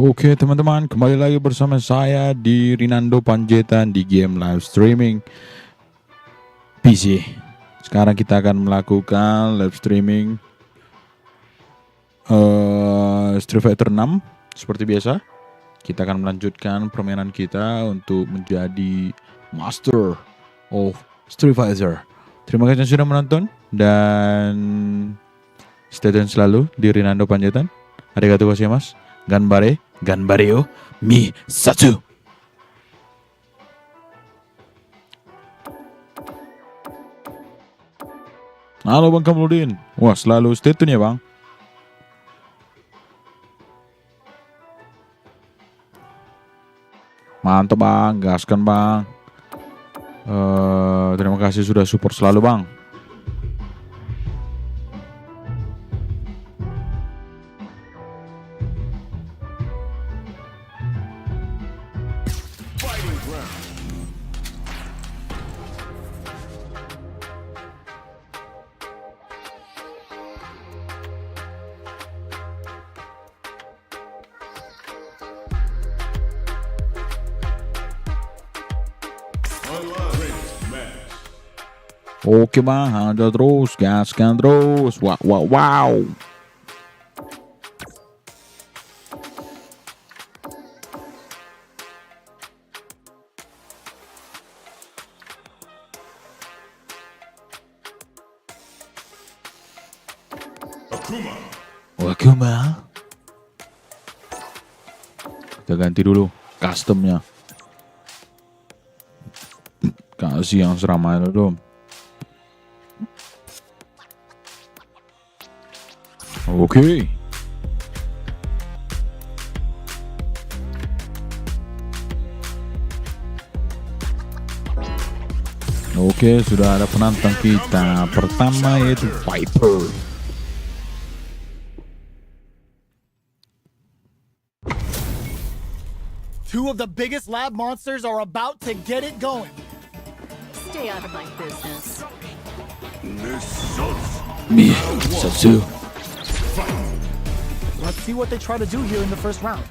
Oke teman-teman, kembali lagi bersama saya di Rinando Panjaitan di game live streaming PC. Sekarang kita akan melakukan live streaming Street Fighter 6. Seperti biasa, kita akan melanjutkan permainan kita untuk menjadi Master of Street Fighter. Terima kasih yang sudah menonton dan stay tune selalu di Rinando Panjaitan. Arigatou gozaimasu. Ganbareo mi satu. Halo Bang Kamuludin. Wah, selalu stay tune ya Bang. Mantap Bang, gaskan Bang. Terima kasih sudah support selalu Bang. Oke Bang, hajar terus, gaskan terus. Wow. Akuma. Kita ganti dulu customnya. Kasih yang seramai dulu. Oke. Oke, sudah ada penantang kita. Pertama yaitu Viper. Two of the biggest lab monsters are about to get it going. Stay out of my business. Mi Satsu. Let's see what they try to do here in the first round.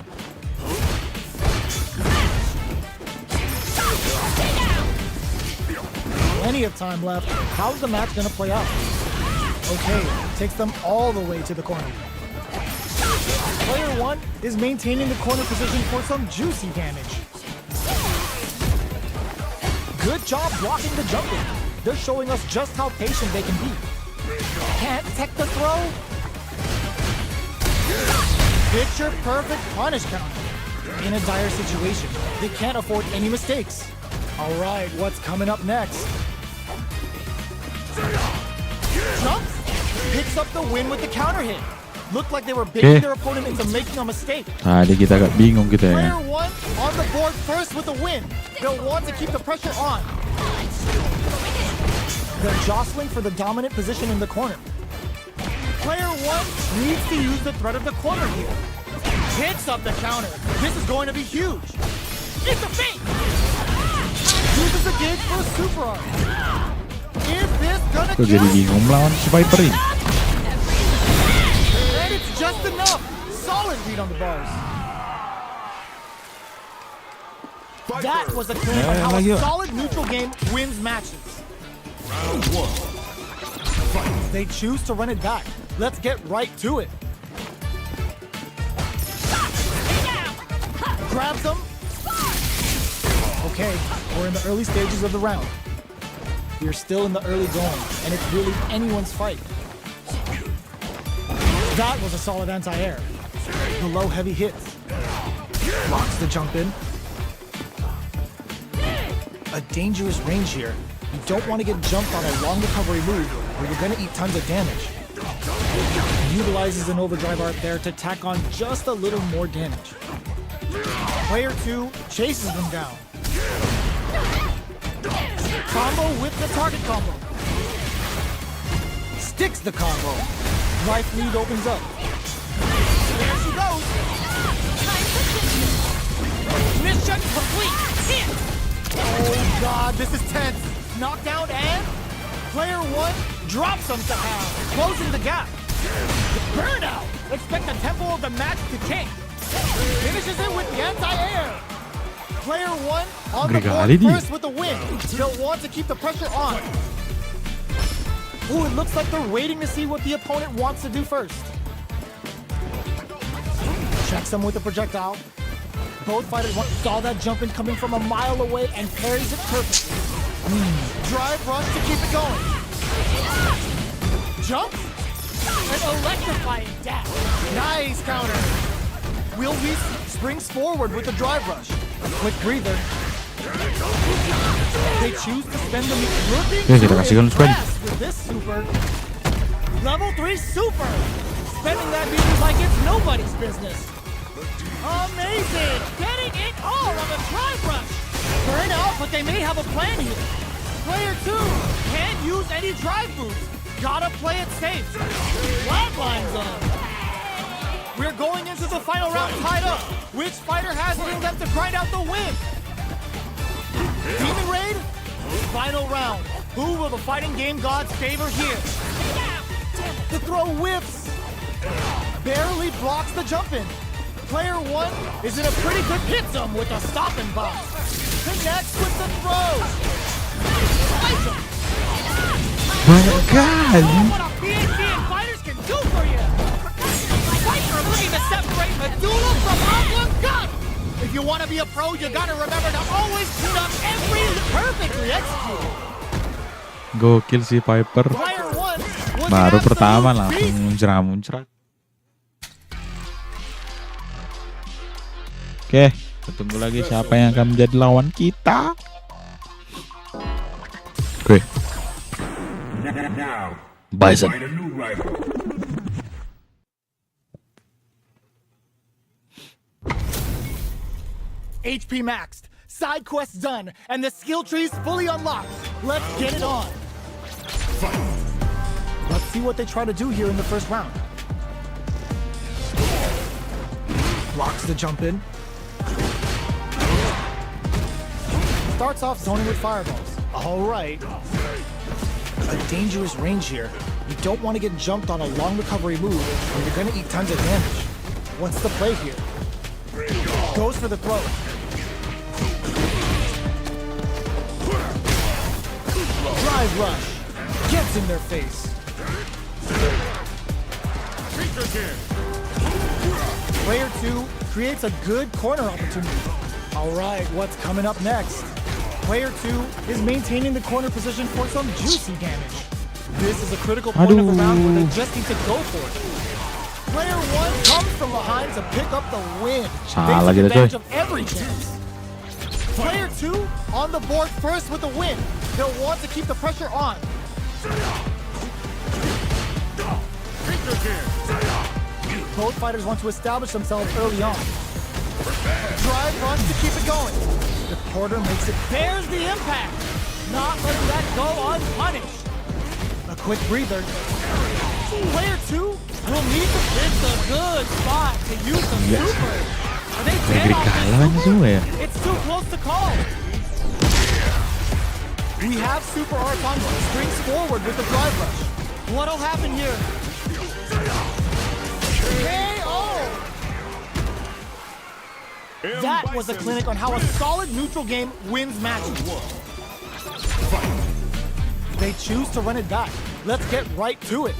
Plenty of time left. How's the match gonna play out? Okay, takes them all the way to the corner. Player one is maintaining the corner position for some juicy damage. Good job blocking the jumping. They're showing us just how patient they can be. Can't tech the throw. Picture perfect punish counter. In a dire situation, they can't afford any mistakes. All right, what's coming up next? Jumps, picks up the win with the counter hit. Looked like they were baiting their opponent into making a mistake. Tadi kita agak bingung kita ya. Player one on the board first with a win. They'll want to keep the pressure on. They're jostling for the dominant position in the corner. Player one needs to use the threat of the corner here. Hits up the counter. This is going to be huge. It's a fake. Uses the gauge for a super arm. Is this gonna Kok jadi kill? bingung melawan si Viper ini? And it's just enough. Solid read on the bars. That was a claim on how a solid neutral game wins matches. Round one. They choose to run it back. Let's get right to it. Grabs them. Okay, we're in the early stages of the round. We're still in the early going, and it's really anyone's fight. That was a solid anti-air. The low heavy hits. Blocks the jump in. A dangerous range here. You don't want to get jumped on a long recovery move where you're going to eat tons of damage. Utilizes an overdrive art there to tack on just a little more damage. Player two chases them down. Combo with the target combo. Sticks the combo. Life lead opens up. There she goes. Mission complete. Hit. Oh God, this is tense. Knockdown and player one drops them to half, closing the gap. Burnout. Expect the tempo of the match to change. Finishes it with the anti-air. Player one on the Ngeri board kali dia. first with the win. They'll want to keep the pressure on. Ooh, it looks like they're waiting to see what the opponent wants to do first. Checks him with a projectile. Both fighters saw that jump in coming from a mile away and parries it perfectly. Drive rush to keep it going. Jump. An electrifying dash. Nice counter. Will Reese springs forward with the drive rush. A quick breather. They choose to spend the looking Ya, kita kasihkan squad. with this super. Level 3 super. Spending that meter like it's nobody's business. Amazing! Getting it all on the drive rush. Burn out, but they may have a plan here. Player 2 can't use any drive moves. Gotta play it safe. Flatlines up. We're going into the final round tied up. Which fighter has it in them to grind out the win? Demon Raid? Final round. Who will the fighting game gods favor here? The throw whips. Barely blocks the jump in. Player one is in a pretty good hit zone with a stop and box. Connects with the throw. Banyak kali. What a PhD and fighters can do for you. Fighter looking to separate Medulla from avant-garde. If you want to be a pro, you gotta remember to always tune up every perfectly executed. Gokil si Piper. Player one was Baru an pertama absolute langsung beast. muncrat. Oke, kita tunggu lagi siapa yang akan menjadi lawan kita. Oke. Now, Bison. find a new rival. HP maxed, side quests done, and the skill tree's fully unlocked. Let's get it on. Let's see what they try to do here in the first round. Blocks the jump in. Starts off zoning with fireballs. All right. A dangerous range here. You don't want to get jumped on a long recovery move, or you're gonna eat tons of damage. What's the play here? Goes for the throw. Drive rush. Gets in their face. Player 2 creates a good corner opportunity. All right, what's coming up next? Player 2 is maintaining the corner position for some juicy damage. This is a critical point of the round where they just need to go for it. Player 1 comes from behind to pick up the win. They Salah took kita, advantage coy. of every chance. Player 2 on the board first with the win. They'll want to keep the pressure on. Both fighters want to establish themselves early on. Drive runs to keep it going. The quarter makes it, bears the impact. Not letting that go unpunished. A quick breather. Player 2 will need to pick the good spot to use the super. Are they dead Negeri on kalah the ini semua ya. super? It's too close to call. We have Super Archon springs forward with the drive rush. What'll happen here? KO! That was a clinic on how a solid neutral game wins matches. They choose to run it back. Let's get right to it.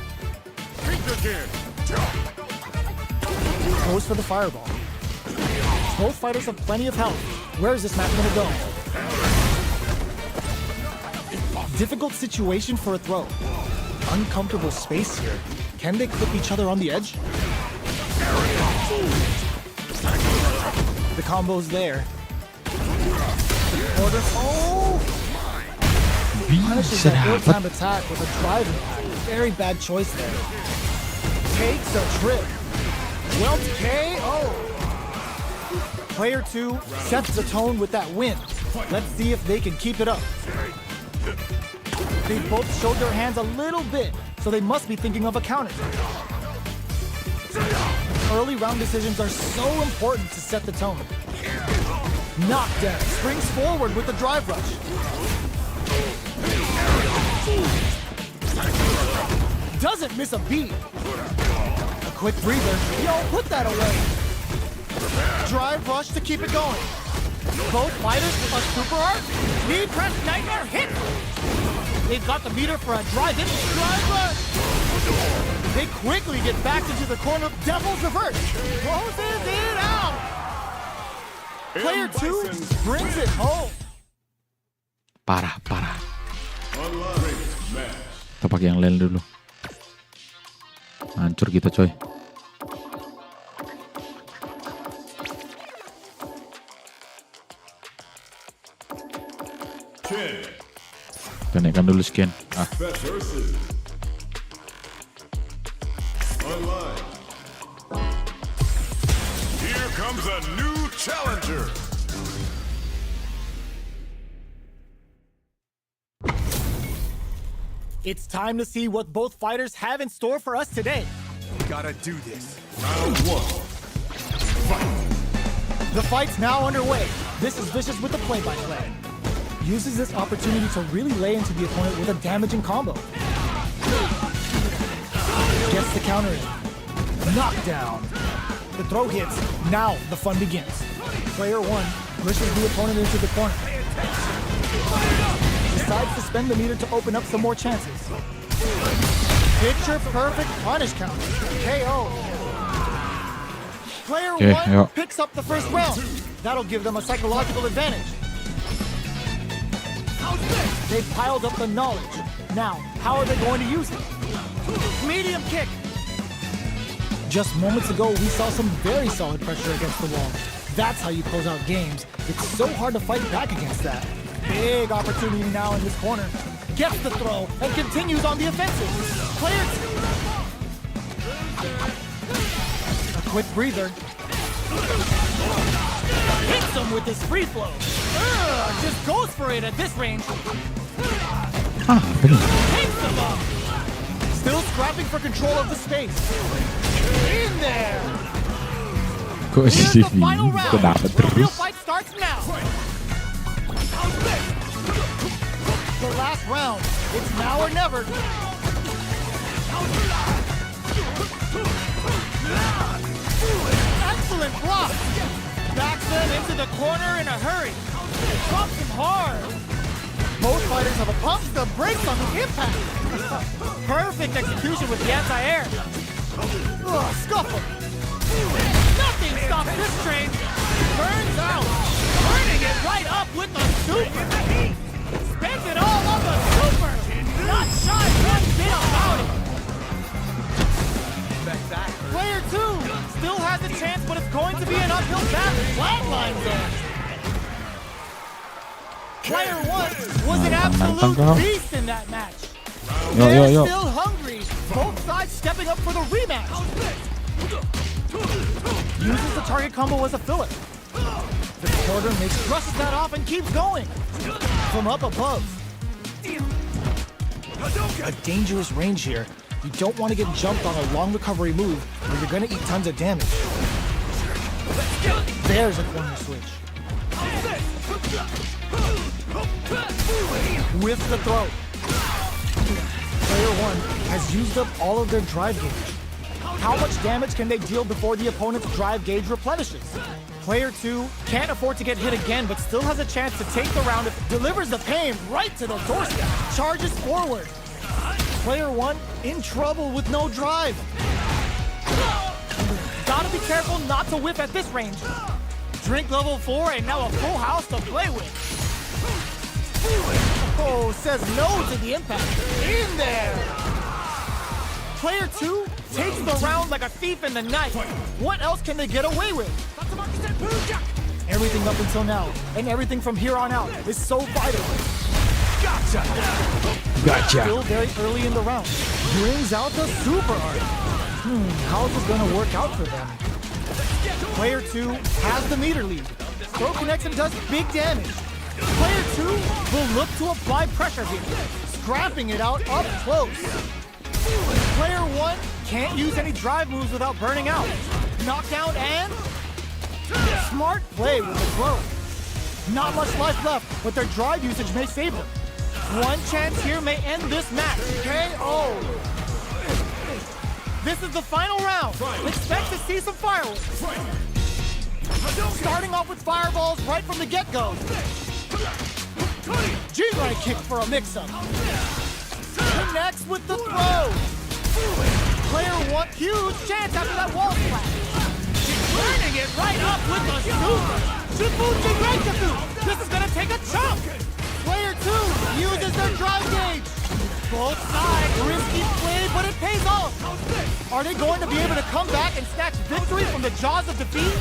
Goes for the fireball. Both fighters have plenty of health. Where is this match going to go? Difficult situation for a throw. Uncomfortable space here. Can they clip each other on the edge? The combo's there. The quarter. Oh! Punishes Bisa that dapat. full-time attack with a drive impact. Very bad choice there. Takes a trip. Well, KO. Player 2 sets the tone with that win. Let's see if they can keep it up. They both showed their hands a little bit, so they must be thinking of a counter. Early round decisions are so important to set the tone. Knockdown, springs forward with the drive rush. Doesn't miss a beat. A quick breather. Yo, put that away. Drive rush to keep it going. Both fighters a super art. Knee press nightmare hit. They've got the meter for a drive in. Drive rush. They quickly get back into the corner. Devil's reverse. Closes it out. Player 2 brings it home. Parah. Online match. Kita pakai yang lain dulu. Hancur kita coy. Kita naikkan dulu skin. Versus. Online. Here comes a new challenger. It's time to see what both fighters have in store for us today. Gotta do this. Round 1. The fight's now underway. This is Vicious with the play-by-play. Uses this opportunity to really lay into the opponent with a damaging combo. Gets the counter in. Knockdown. The throw hits. Now the fun begins. Player 1 pushes the opponent into the corner. Decides to spend the meter to open up some more chances. Picture perfect punish counter. KO. Player 1 picks up the first round. That'll give them a psychological advantage. They've piled up the knowledge. Now, how are they going to use it? Medium kick. Just moments ago, we saw some very solid pressure against the wall. That's how you close out games. It's so hard to fight back against that. Big opportunity now in this corner. Gets the throw and continues on the offensive. Player 2. A quick breather. Hits him with his free flow. Just goes for it at this range. Takes them up. Still scrapping for control of the space. In there. Kok Here's sih the final round. kok dapet The real terus? fight starts now. The last round. It's now or never. Excellent block. Backs them into the corner in a hurry. Drops him hard. Both fighters have a pump the brakes on the impact. Perfect execution with the anti-air. Scuffle. Nothing stops this train. Burns out. Burning it right up with the super. Spends it all on the super. Not shy one bit about it. Player 2 still has a chance, but it's going to be an uphill battle. Flatlines there. Player 1 was an absolute beast in that match. They're still hungry. Both sides stepping up for the rematch. Uses the target combo as a filler. The quarter brushes that off and keeps going. From up above. A dangerous range here. You don't want to get jumped on a long recovery move where you're going to eat tons of damage. There's a corner switch. With the throw. Player 1 has used up all of their drive gauge. How much damage can they deal before the opponent's drive gauge replenishes? Player 2 can't afford to get hit again, but still has a chance to take the round if it delivers the pain right to the doorstep. Charges forward. Player 1 in trouble with no drive. Gotta be careful not to whip at this range. Drink level 4 and now a full house to play with. Oh, says no to the impact. In there. Player 2 takes the round like a thief in the night. What else can they get away with? Everything up until now, and everything from here on out, is so vital. Gotcha. Still very early in the round. Brings out the super art. How's this gonna work out for them? Player 2 has the meter lead. Throw connects and does big damage. Player 2 will look to apply pressure here, scrapping it out up close. Player 1 can't use any drive moves without burning out. Knockdown and smart play with the throw. Not much life left, but their drive usage may save them. One chance here may end this match. KO. This is the final round. Expect to see some fireworks. Starting off with fireballs right from the get-go. G-Ray kick for a mix-up. Connects with the throw. Player one, huge chance after that wall splash. Turning it right up with the super. Shifuji Reikaku. This is gonna take a chunk. Player two uses their drive gauge. Both sides, risky play, but it pays off. Are they going to be able to come back and snatch victory from the jaws of defeat?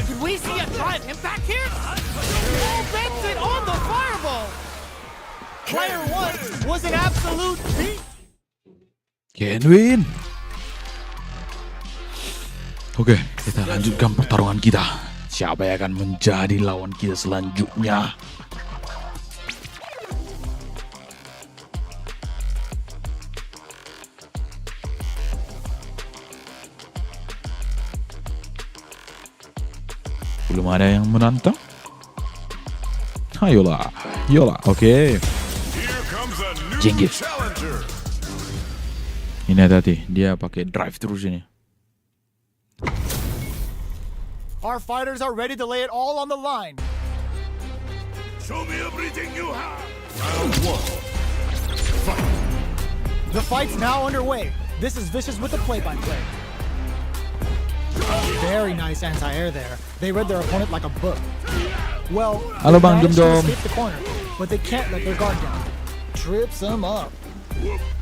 Did we see a drive impact here? Oh, Benson on the fireball. Player one was an absolute beast. Kenwin. Oke, kita lanjutkan pertarungan kita. Siapa yang akan menjadi lawan kita selanjutnya? Belum ada yang menantang? Ayolah, oke. Here comes a new Genghis. challenger. Ini hati-hati, dia pakai drive terus ini. Our fighters are ready to lay it all on the line. Show me everything you have. Round one. The fight's now underway. This is Vicious with the play-by-play. Very nice anti-air there. They read their opponent like a book. Well, Halo they Bang managed to Dum Dum. escape the corner, but they can't let their guard down. Trips them up.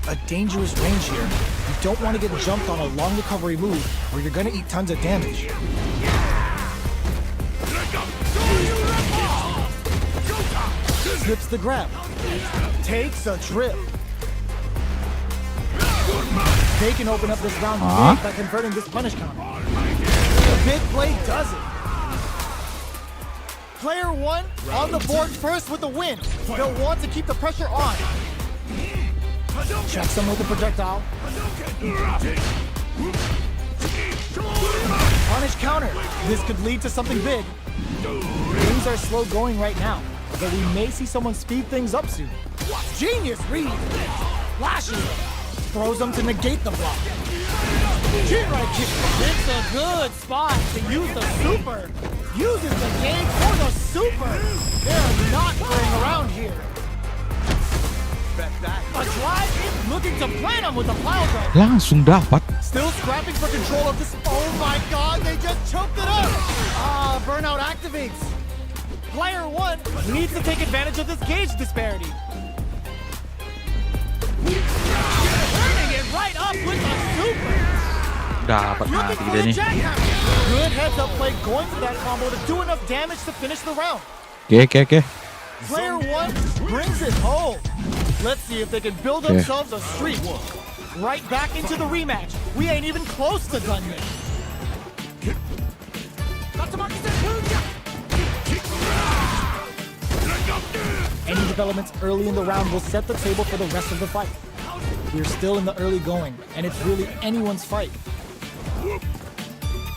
A dangerous range here. You don't want to get jumped on a long recovery move, or you're gonna eat tons of damage. Slips the grab. Takes a trip. They can open up this round big by converting this punish counter. The big play does it. Player one on the board first with the win. They'll want to keep the pressure on. Checks them with the projectile. Punish counter. This could lead to something big. Things are slow going right now, but we may see someone speed things up soon. Genius read. Flashes. Throws them to negate the block. G-Ray kick. It's a good spot to use the super. Uses the game for the super. They're not playing around here. A drive in, looking to plant him with the plow drive. Langsung dapat. Still scrapping for control of this. Oh my god, they just choked it up. Burnout activates. Player one needs to take advantage of this gauge disparity. Turning it right up with the super. Dapat Looking mati for kita the nih. jackhammer. Good heads-up play going for that combo to do enough damage to finish the round. Oke. Player one brings it home. Let's see if they can build themselves a streak. Right back into the rematch. We ain't even close to done yet. Any developments early in the round will set the table for the rest of the fight. We're still in the early going, and it's really anyone's fight.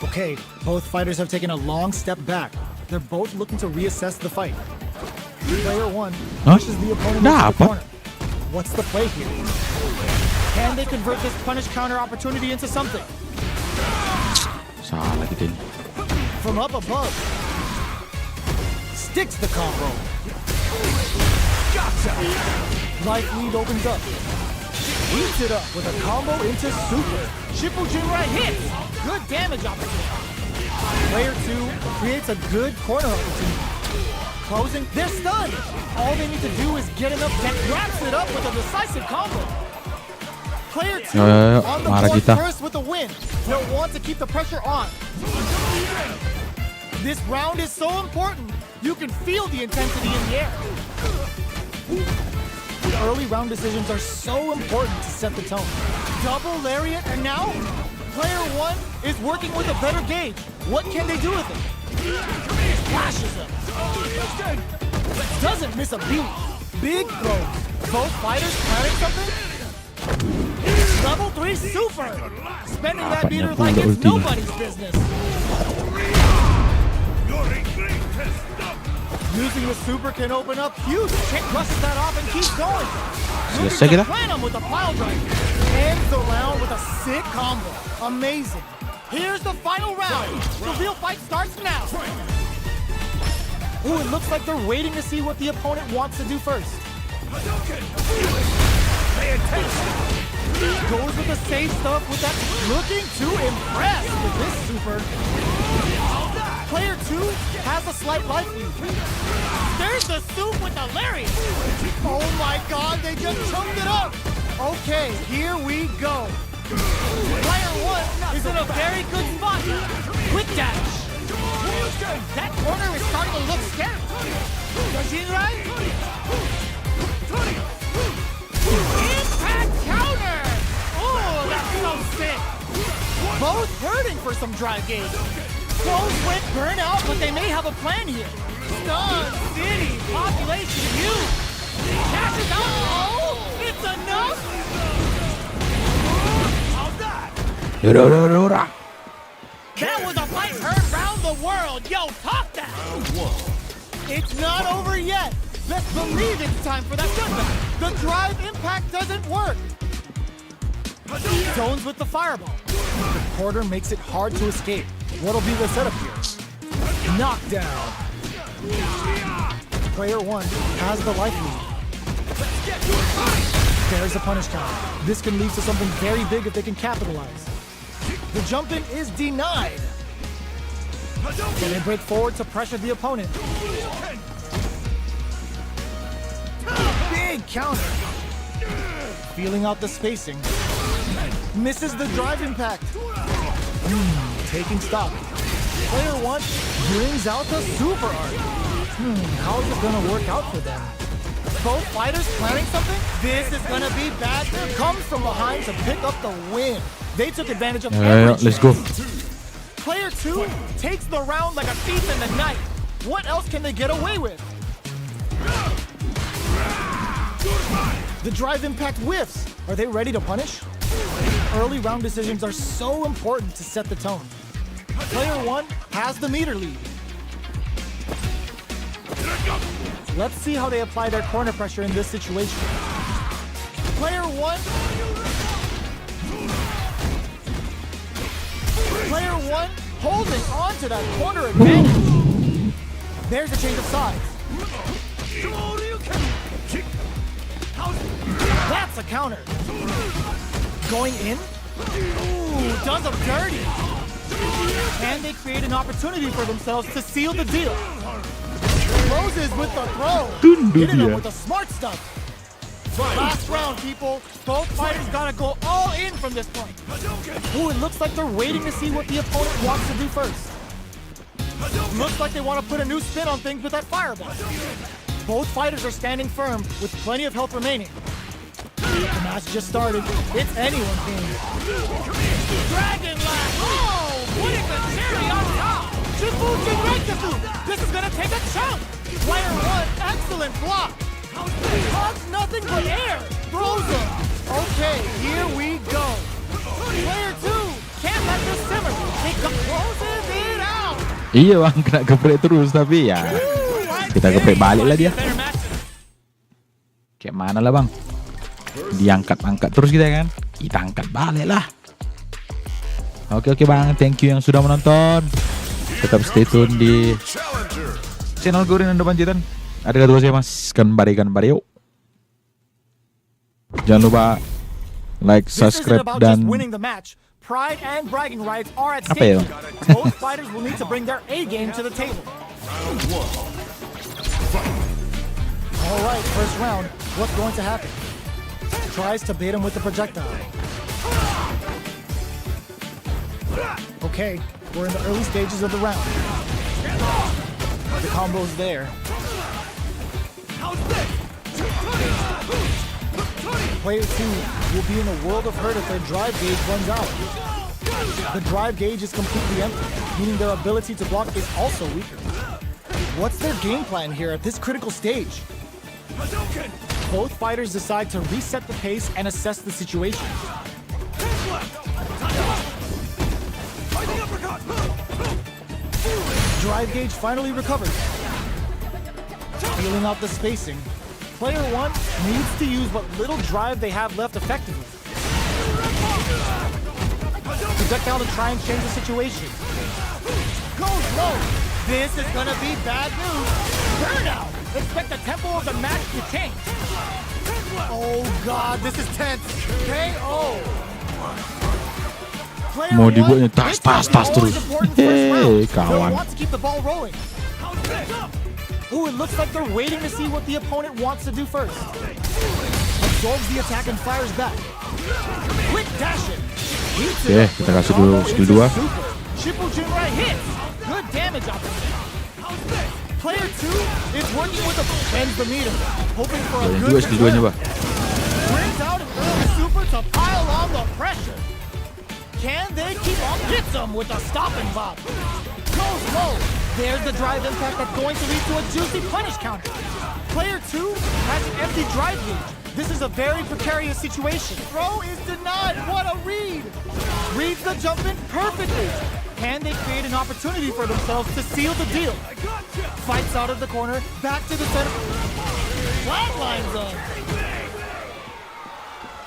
Okay, both fighters have taken a long step back. They're both looking to reassess the fight. Player one pushes the opponent into the corner. What's the play here? Can they convert this punish counter opportunity into something? Salah kita nih. From up above. Sticks the combo. Gotcha! Life lead opens up. Eats it up with a combo into super. Shippujinrai hits! Good damage opportunity. Player two creates a good corner opportunity. Closing, they're stunned! All they need to do is get enough that wraps it up with a decisive combo. Player two on the marah board kita. first with a win. They'll want to keep the pressure on. This round is so important. You can feel the intensity in the air. Early round decisions are so important to set the tone. Double lariat, and now player one is working with a better gauge. What can they do with it? Flashes him. Doesn't miss a beat. Big throws. Both fighters planning something? Level 3 super. Spending that meter like it's nobody's business. Using the super can open up huge. Chick brushes that off and keeps going. Selesai kita. Plan him with a pile drive. Ends the round with a sick combo. Amazing. Here's the final round. The real fight starts now. Ooh, it looks like they're waiting to see what the opponent wants to do first. Pay attention. Goes with the same stuff with that. Looking to impress with this super. Player 2 has a slight life lead. There's the soup with the lariat. Oh my god, they just choked it up. Okay, here we go. Player 1 is in a very good spot. Quick dash. That corner is starting to look scary. Does he right? Impact counter! Oh, that's so sick. Both hurting for some drive gauge. Close went burnout, but they may have a plan here. Stun City, population huge. Cashes out. Oh, it's enough. That was a fight heard round the world. Yo, talk that. It's not over yet. Let's believe it's time for that comeback. The drive impact doesn't work. Zones with the fireball. The quarter makes it hard to escape. What'll be the setup here? Knockdown. Player 1 has the life lead. There's a punish counter. This can lead to something very big if they can capitalize. The jump in is denied. Can they break forward to pressure the opponent? Big counter. Feeling out the spacing. Misses the drive impact. Taking stock. Player 1 brings out the super art. How is it gonna work out for them? Both fighters planning something? This is gonna be bad. Comes from behind to pick up the win. They took advantage of every let's go. Player 2 takes the round like a thief in the night. What else can they get away with? The drive impact whiffs. Are they ready to punish? Early round decisions are so important to set the tone. Player 1 has the meter lead. Let's see how they apply their corner pressure in this situation. Player 1 holding on to that corner advantage. There's a change of sides. That's a counter. Going in? Ooh, does them dirty. And they create an opportunity for themselves to seal the deal. Closes with the throw. Hitting them with the smart stuff. Last round, people. Both fighters gotta go all in from this point. Ooh, it looks like they're waiting to see what the opponent wants to do first. Looks like they want to put a new spin on things with that fireball. Both fighters are standing firm with plenty of health remaining. The match just started. It's anyone's game. Dragon Lash! Oh! Putting the cherry on top! Shifuji Rektaku! This is gonna take a chunk! Player 1, excellent block! Hugs nothing but air! Throws him! Okay, here we go! Player 2, can't let this simmer! He closes it out! Iya bang, kena geprek terus tapi ya kita geprek balik lah dia. Kayak mana lah bang? Diangkat-angkat terus kita kan? Kita angkat balik lah. Oke bang, thank you yang sudah menonton. Tetap stay tune di channel Gorin Ando Panjitan. Ada kedua saya mas, Kanbare yuk. Jangan lupa like, subscribe dan pride and bragging rights are at apa stake. ya? Both fighters will need to bring their A game to the table. All right, first round. What's going to happen? Tries to bait him with the projectile. Okay, we're in the early stages of the round. The combo's there. Player 2 will be in a world of hurt if their drive gauge runs out. The drive gauge is completely empty, meaning their ability to block is also weaker. What's their game plan here at this critical stage? Both fighters decide to reset the pace and assess the situation. Drive gauge finally recovers. Feeling out the spacing. Player 1 needs to use what little drive they have left effectively. Projectile to try and change the situation. Goes low. This is gonna be bad news. Burnout. Expect the tempo of the match to change. Oh God, this is tense. KO. Player Mau one dibuatnya tas, hits up tas the terus. always important first round. Kawan. They'll want to keep the ball rolling. Ooh, it looks like they're waiting to see what the opponent wants to do first. Absorbs the attack and fires back. Quick dash it. Heats it Oke, up kita with a kasih dulu combo skill into 2. super. Shippuden right hits. Good damage off of it. Player 2 is working with a bends the meter, hoping for a Yang good dua skill 2-nya, Bah. brings out an early super to pile on the pressure. Can they keep on? Hits him with a stopping bob. Goes low. There's the drive impact that's going to lead to a juicy punish counter. Player 2 has an empty drive gauge. This is a very precarious situation. Throw is denied. What a read. Reads the jump in perfectly. Can they create an opportunity for themselves to seal the deal? Fights out of the corner, back to the center. Flatlines him.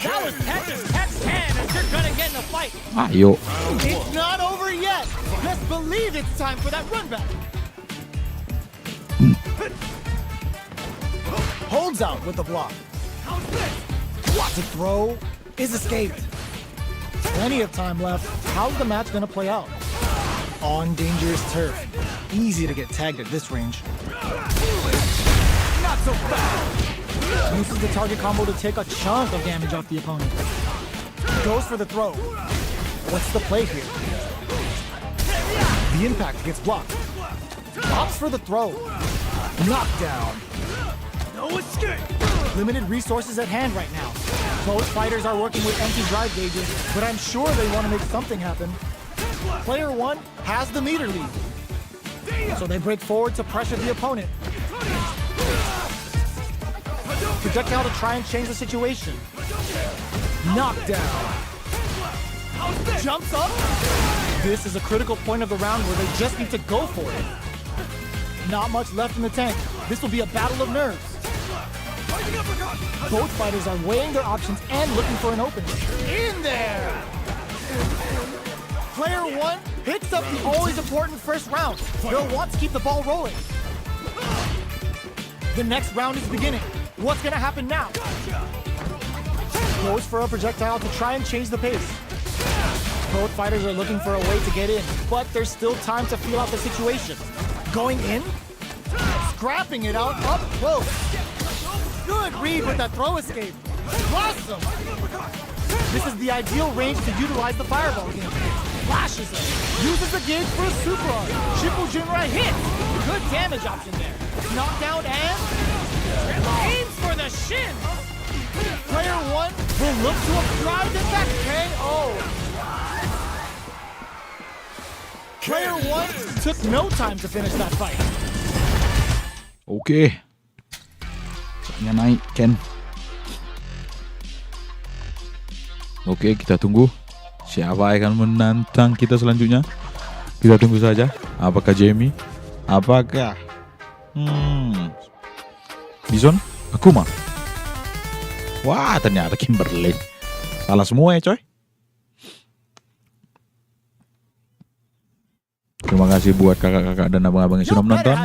That was Texas Tech's hand, and you're gonna get in a fight. Ayo. It's not over yet. Best believe it's time for that run back. Holds out with the block. The throw is escaped. Plenty of time left. How's the match gonna play out? On dangerous turf. Easy to get tagged at this range. Not so fast. Uses the target combo to take a chunk of damage off the opponent. Goes for the throw. What's the play here? The impact gets blocked. Opts for the throw. Knockdown. No escape. Limited resources at hand right now. Both fighters are working with empty drive gauges, but I'm sure they want to make something happen. Player 1 has the meter lead, so they break forward to pressure the opponent. Projectile to try and change the situation. Knockdown. Jumps up. This is a critical point of the round where they just need to go for it. Not much left in the tank. This will be a battle of nerves. Both fighters are weighing their options and looking for an opening. In there! Player 1 picks up the always important first round. They'll want to keep the ball rolling. The next round is beginning. What's gonna happen now? Goes for a projectile to try and change the pace. Both fighters are looking for a way to get in, but there's still time to feel out the situation. Going in? Scrapping it out up close. Good read with that throw escape. Awesome! This is the ideal range to utilize the fireball game. Flashes it. Uses the gauge for a super art. Shippuden right hits. Good damage option there. Knockdown and aims for the shin. Player 1 will look to apply the back KO. Player 1 took no time to finish that fight. Oke. Saatnya naik, Ken. Oke, kita tunggu siapa yang akan menantang kita selanjutnya. Kita tunggu saja. Apakah Jamie? Apakah Bison? Akuma? Wah, ternyata Kimberly. Salah semua ya, coy. Terima kasih buat kakak-kakak dan abang-abang yang sudah menonton.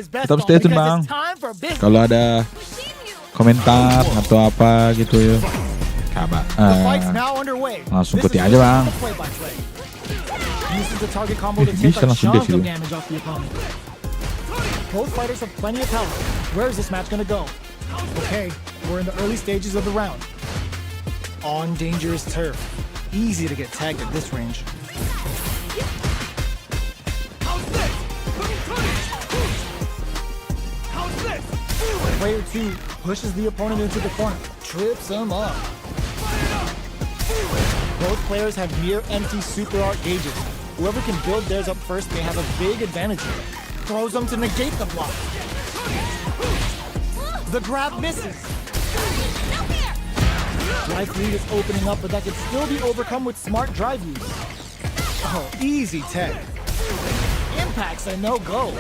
Tetap stay tune, Bang. Kalau ada komentar atau apa gitu ya, kabar. Langsung ikuti aja, Bang. Bisa langsung deh sih. Both fighters have plenty of health. Where is this match gonna go? Okay, we're in the early stages of the round. On dangerous turf. Easy to get tagged at this range. Player 2 pushes the opponent into the corner, trips him up. Both players have near empty super art gauges. Whoever can build theirs up first may have a big advantage here. Throws them to negate the block. The grab misses. Life lead is opening up, but that could still be overcome with smart drive use. Oh, easy tech. Impact's a no-go.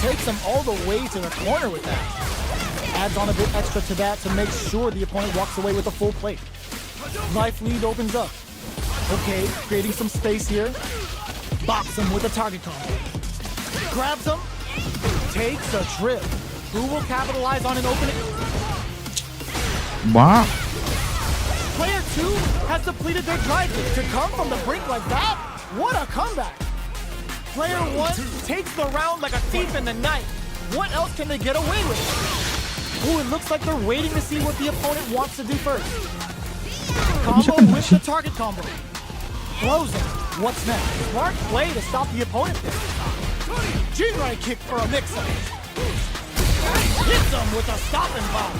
Takes him all the way to the corner with that. Adds on a bit extra to that to make sure the opponent walks away with a full plate. Life lead opens up. Okay, creating some space here. Box him with a target combo. Grabs him. Takes a trip. Who will capitalize on an opening? Wah. Player 2 has depleted their drive kick. To come from the brink like that? What a comeback! Player 1 takes the round like a thief in the night. What else can they get away with? Ooh, it looks like they're waiting to see what the opponent wants to do first. Combo with the target combo. Throws him. What's next? Smart play to stop the opponent there. Jinrai kick for a mix-up. Hits him with a stopping bomb.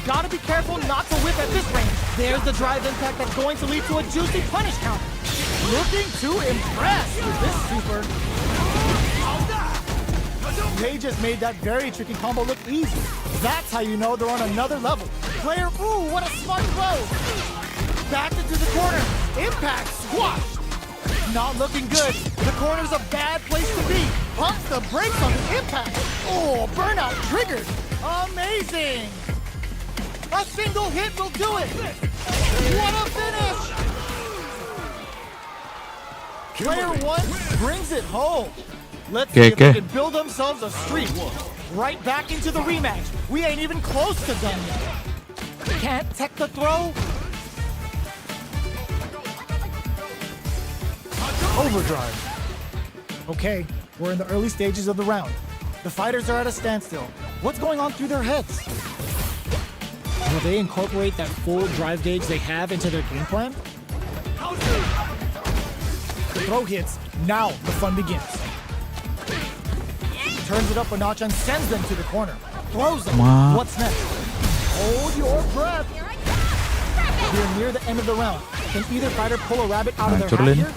Gotta be careful not to whip at this range. There's the drive impact that's going to lead to a juicy punish counter. Looking to impress with this super. They just made that very tricky combo look easy. That's how you know they're on another level. Player, ooh, what a smart throw. Back into the corner. Impact squash. Not looking good. The corner's a bad place to be. Pumps the brakes on the impact. Oh, burnout triggered. Amazing. A single hit will do it. What a finish. Player 1 brings it home. Let's see if they can build themselves a streak. Right back into the rematch. We ain't even close to done yet. Can't tech the throw. Overdrive. Okay, we're in the early stages of the round. The fighters are at a standstill. What's going on through their heads? Will they incorporate that full drive gauge they have into their game plan? The throw hits. Now the fun begins. Turns it up a notch and sends them to the corner. Throws them. Wow. What's next? Hold your breath. We're near the end of the round. Can either fighter pull a rabbit out of their hat here?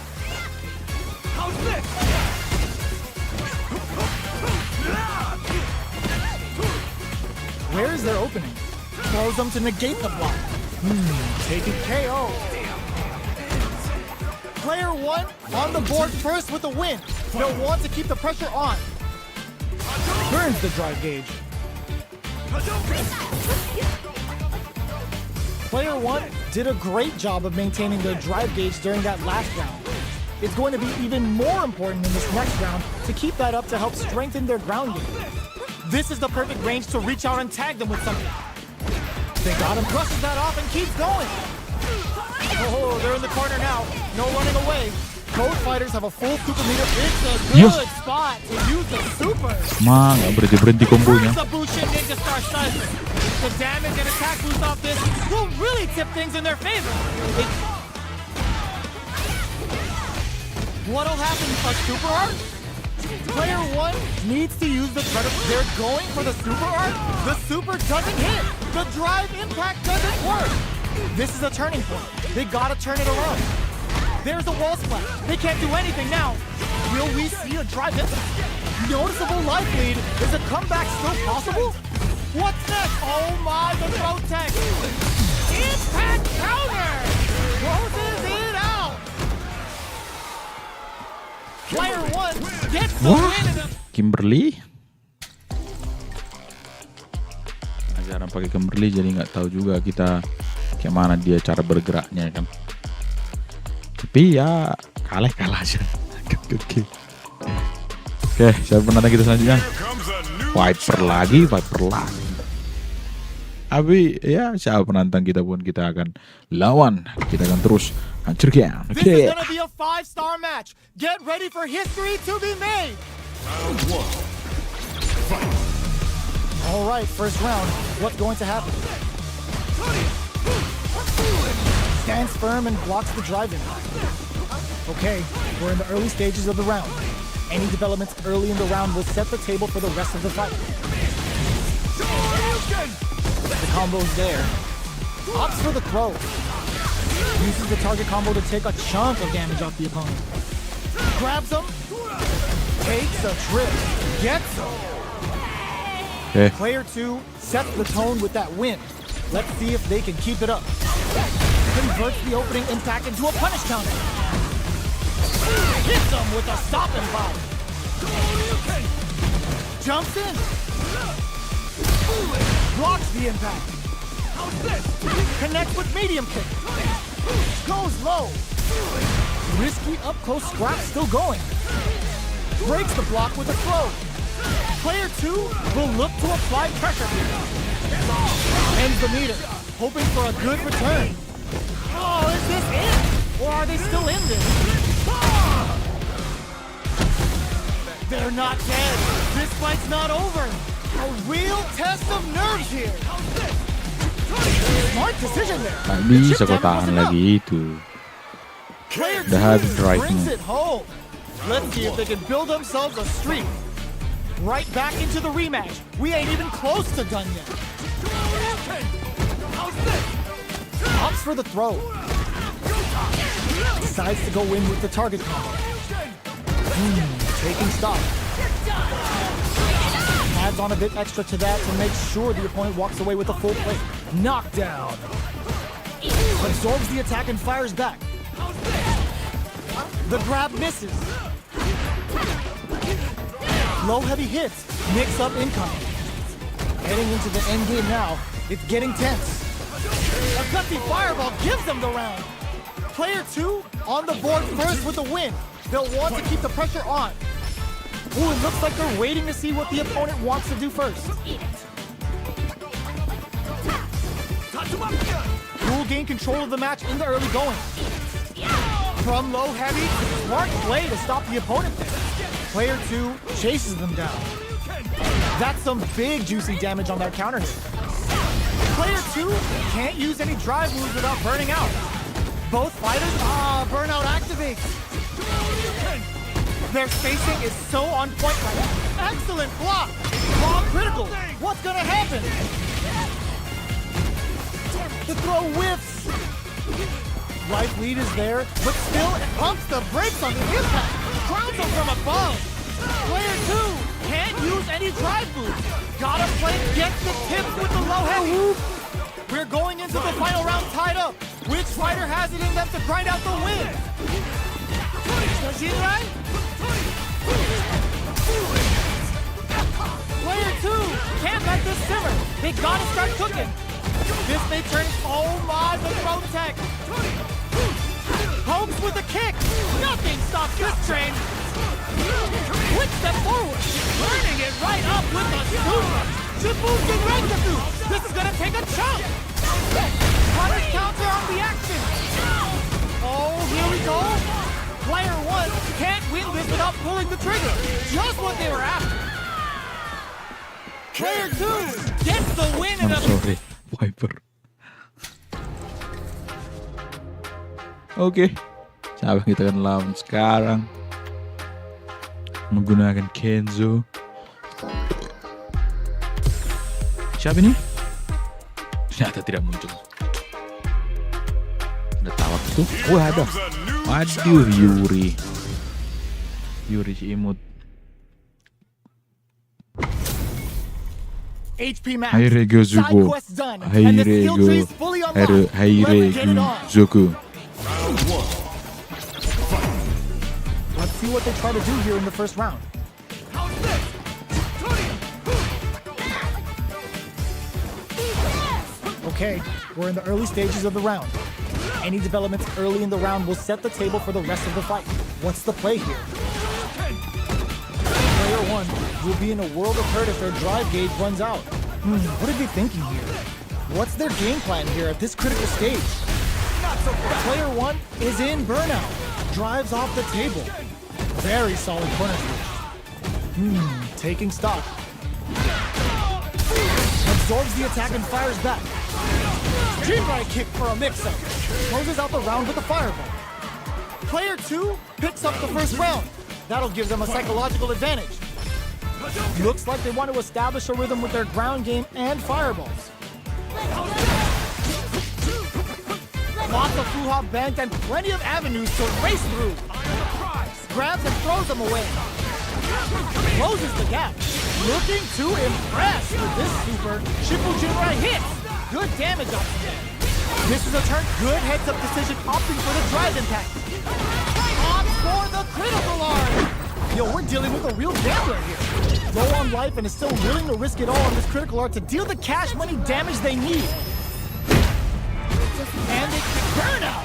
Where is their opening? Throws them to negate the block. Taking KO. Player 1 on the board first with a win. They'll want to keep the pressure on. Burns the drive gauge. Player 1 did a great job of maintaining their drive gauge during that last round. It's going to be even more important in this next round to keep that up to help strengthen their ground game. This is the perfect range to reach out and tag them with something. They got him, brushes that off and keeps going. Oh, they're in the corner now. No running away. Both fighters have a full super meter. It's a good spot to use the super. Mang, nggak berhenti kombonya. The Bushin Ninja Star Slicer. The damage and attack boost off this will really tip things in their favor. What'll happen? A super art? Player 1 needs to use the threat of... They're going for the super art. The super doesn't hit. The drive impact doesn't work. This is a turning point. They gotta turn it around. There's a wall splash. They can't do anything now. Will we see a drive impact? Noticeable life lead. Is a comeback still possible? What's next? Oh my, the throw tech. Impact counter. Closes it out. Player 1 gets the win in a... Kimberly? Jarang pakai Kimberly jadi nggak tahu juga kita kayak mana dia cara bergeraknya kan. Tapi ya kalah aja. Oke, siapa penantang kita selanjutnya? Viper lagi. Tapi ya siapa penantang kita pun kita akan lawan. Kita akan terus hancurkan. This is gonna be a 5-star match. Get ready for history to be made. Round 1. Fight. All right, first round. What's going to happen? Stands firm and blocks the drive impact. Okay, we're in the early stages of the round. Any developments early in the round will set the table for the rest of the fight. The combo's there. Opts for the throw. Uses the target combo to take a chunk of damage off the opponent. Grabs him. Takes a trip. Gets him. Player 2 sets the tone with that win. Let's see if they can keep it up. Converts the opening impact into a punish counter. Hits him with a stopping bomb. Jumps in. Blocks the impact. Connects with medium kick. Goes low. Risky up-close scrap still going. Breaks the block with a throw. Player 2 will look to apply pressure here. Ends the meter, hoping for a good return. Oh, is this it? Or are they still in this? They're not dead. This fight's not over. A real test of nerves here. Smart decision there. Tak The bisa chip kau damage tahan wasn't enough. lagi itu. Player Udah habis 2 drive brings mu. it home. Let's see if they can build themselves a streak. Right back into the rematch. We ain't even close to done yet. Opts for the throw. Decides to go in with the target combo. Taking stock. Adds on a bit extra to that to make sure the opponent walks away with a full plate. Knockdown. Absorbs the attack and fires back. The grab misses. Low heavy hits. Mix up incoming. Heading into the end game now. It's getting tense. A gutsy fireball gives them the round. Player 2 on the board first with the win. They'll want to keep the pressure on. Ooh, it looks like they're waiting to see what the opponent wants to do first. Will gain control of the match in the early going. From low heavy, smart play to stop the opponent there. Player 2 chases them down. That's some big juicy damage on their counter hit. Player 2 can't use any drive moves without burning out. Both fighters, burnout activates. Their spacing is so on point right now. Excellent block. Raw critical. What's gonna happen? The throw whiffs. Right lead is there, but still it pumps the brakes on the impact. Grounds him from above. Player 2 can't use any drive moves. Gotta play, gets the tips with the low heavy. We're going into the final round tied up. Which fighter has it in them to grind out the win? Jinrai? Player 2 can't let this simmer. They gotta start cooking. This may turn. Oh my, the throw tech. Holmes with a kick. Nothing stops this train. Quick step forward. Turning it right up with a super. Shibuken Rengetsu. This is gonna take a chunk. Punish counter on the action. Oh, here we go. Player 1 can't win this without pulling the trigger. Just what they were after. Player 2 gets the win in I'm a... sorry, Viper. Oke, siapa yang kita akan lawan sekarang? Menggunakan Kenzo. Siapa ini? Ternyata tidak muncul. Ada tawak itu? Wah, ada. Waduh, Yuri. Yuri si imut. HP match. Hairego Side Zuko. quest done. And the skill tree is fully unlocked. Let's get it Hairego on. Zuko. Let's see what they try to do here in the first round. Okay, we're in the early stages of the round. Any developments early in the round will set the table for the rest of the fight. What's the play here? Player 1 will be in a world of hurt if their drive gauge runs out. What are they thinking here? What's their game plan here at this critical stage? Player 1 is in burnout. Drives off the table. Very solid corner switch. Taking stock. Absorbs the attack and fires back. Jinrai kick for a mix-up. Closes out the round with a fireball. Player 2 picks up the first round. That'll give them a psychological advantage. Looks like they want to establish a rhythm with their ground game and fireballs. Lots of Fuha bent and plenty of avenues to race through. Grabs and throws them away. Closes the gap. Looking to impress with this super. Shippu Jinrai hits. Good damage off the end. This is a turn. Good heads-up decision, opting for the drive impact. Opts for the critical arm. Yo, we're dealing with a real gambler here. Low on life and is still willing to risk it all on this critical art to deal the cash money damage they need. And it's burnout.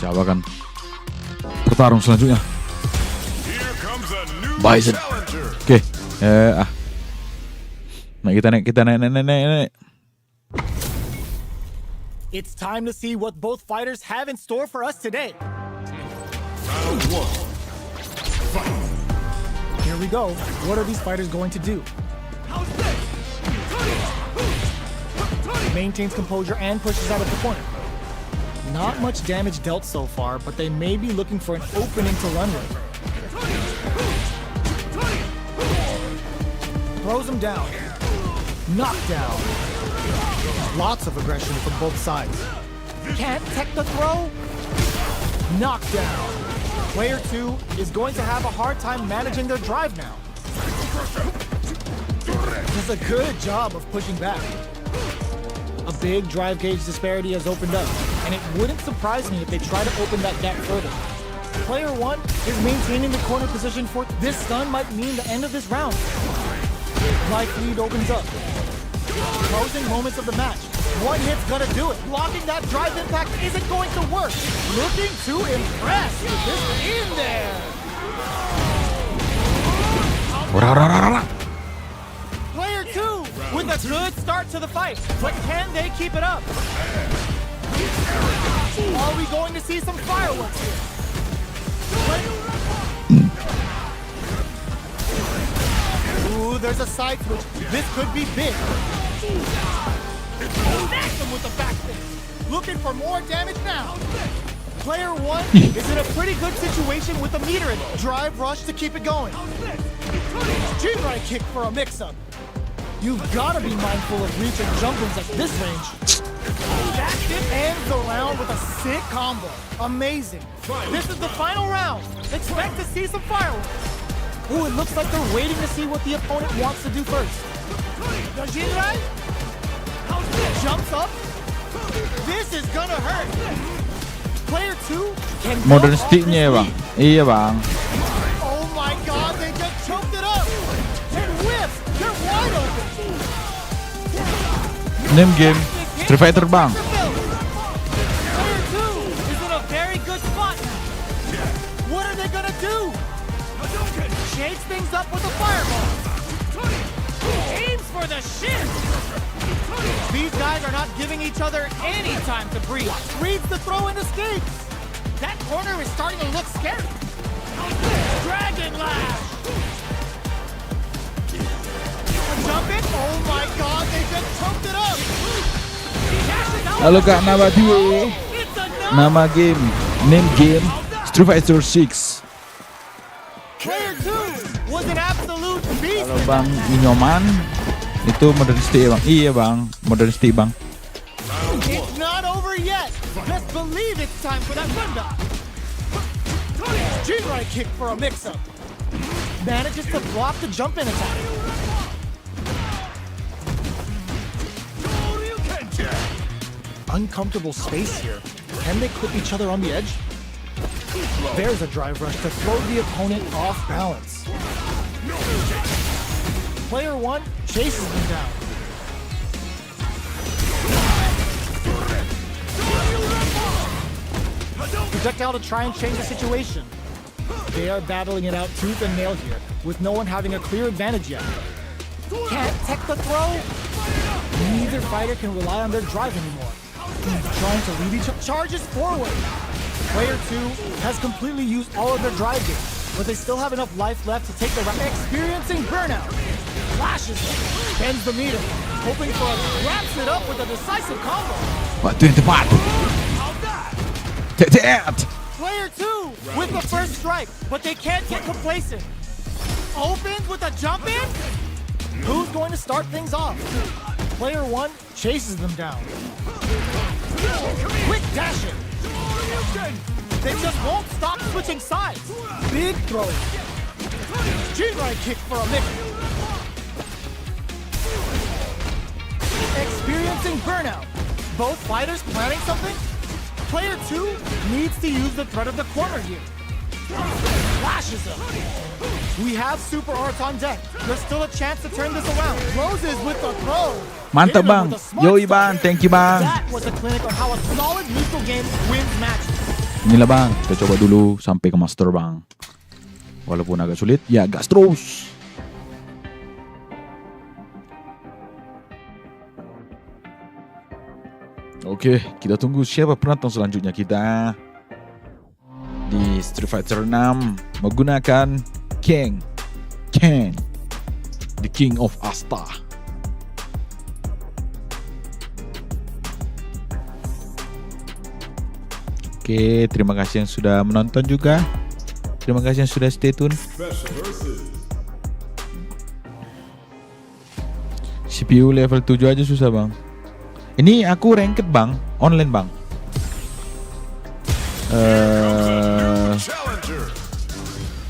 Siapa kan bertarung selanjutnya? Here comes a new Bison. challenger. Oke, naik kita naik. It's time to see what both fighters have in store for us today. Round 1. Here we go. What are these fighters going to do? Maintains composure and pushes out of the corner. Not much damage dealt so far, but they may be looking for an opening to run with. Throws him down. Knockdown. Lots of aggression from both sides. Can't tech the throw. Knockdown. Player 2 is going to have a hard time managing their drive now. Does a good job of pushing back. A big drive gauge disparity has opened up, and it wouldn't surprise me if they try to open that gap further. Player 1 is maintaining the corner position for this stun might mean the end of this round. Life lead opens up. Closing moments of the match. One hit's gonna do it. Blocking that drive impact isn't going to work. Looking to impress with this in there. Player 2 with a good start to the fight, but can they keep it up? Are we going to see some fireworks here? Ooh, there's a side switch. This could be big. Snacks him with the back fist. Looking for more damage now. Player 1 is in a pretty good situation with a meter in it. Drive rush to keep it going. G-right kick for a mix-up. You've got to be mindful of reach and jumpers at this range. That dip ends the round with a sick combo. Amazing. This is the final round. Expect to see some fireworks. Ooh, it looks like they're waiting to see what the opponent wants to do first. The Jinrai up. This is gonna hurt. Player 2 can Modern jump off stick-nya ya this bang. lead. Iya bang. Oh my god, they just choked it up. And whips, they're wide open. Name game Street Fighter bang. Player 2 is in a very good spot now. What are they gonna do? Shakes things up with a fireball. Aims for the shin. These guys are not giving each other any time to breathe. Reads the throw and escapes. That corner is starting to look scary. Dragon Lash. Jump it. Oh my god, they just choked it up. Halo kak, nama dia. It's a no. Nama game. Name game Street Fighter 6. Player 2 was an absolute beast. Kalau bang Inyoman itu modern stick bang. Iya bang, modern stick bang. It's not over yet. Best believe it's time for that window. Jinrai kick for a mix-up. Manages to block the jump-in attack. Uncomfortable space here. Can they clip each other on the edge? There's a drive rush to throw the opponent off balance. Player 1 chases them down. Projectile to try and change the situation. They are battling it out tooth and nail here, with no one having a clear advantage yet. Can't tech the throw. Neither fighter can rely on their drive anymore. Trying to lead each other. Charges forward. Player 2 has completely used all of their drive games, but they still have enough life left to take the round. Experiencing burnout. Flashes it. Bends the meter. Hoping for a wraps it up with a decisive combo. Waktu yang tepat. Tet. Player 2 with the first strike, but they can't get complacent. Opens with a jump in? Who's going to start things off? Player 1 chases them down. Quick dashing. They just won't stop switching sides. Big throw. Jinrai kick for a mix. Experiencing burnout. Both fighters planning something? Player 2 needs to use the threat of the corner here. Flashes him. We have super arts on deck. There's still a chance to turn this around. Closes with the throw. Mantap Hit him bang. with a smart Yoi start. bang, thank you bang. That was a clinic on how a solid lethal game wins matches. Inilah bang, kita coba dulu sampai ke master bang. Walaupun agak sulit, ya gas terus. Oke, kita tunggu siapa penonton selanjutnya kita di Street Fighter 6 menggunakan Ken, the King of Asta. Oke, terima kasih yang sudah menonton juga. Terima kasih yang sudah stay tune. CPU level 7 aja susah bang. Ini aku ranked bang, online bang.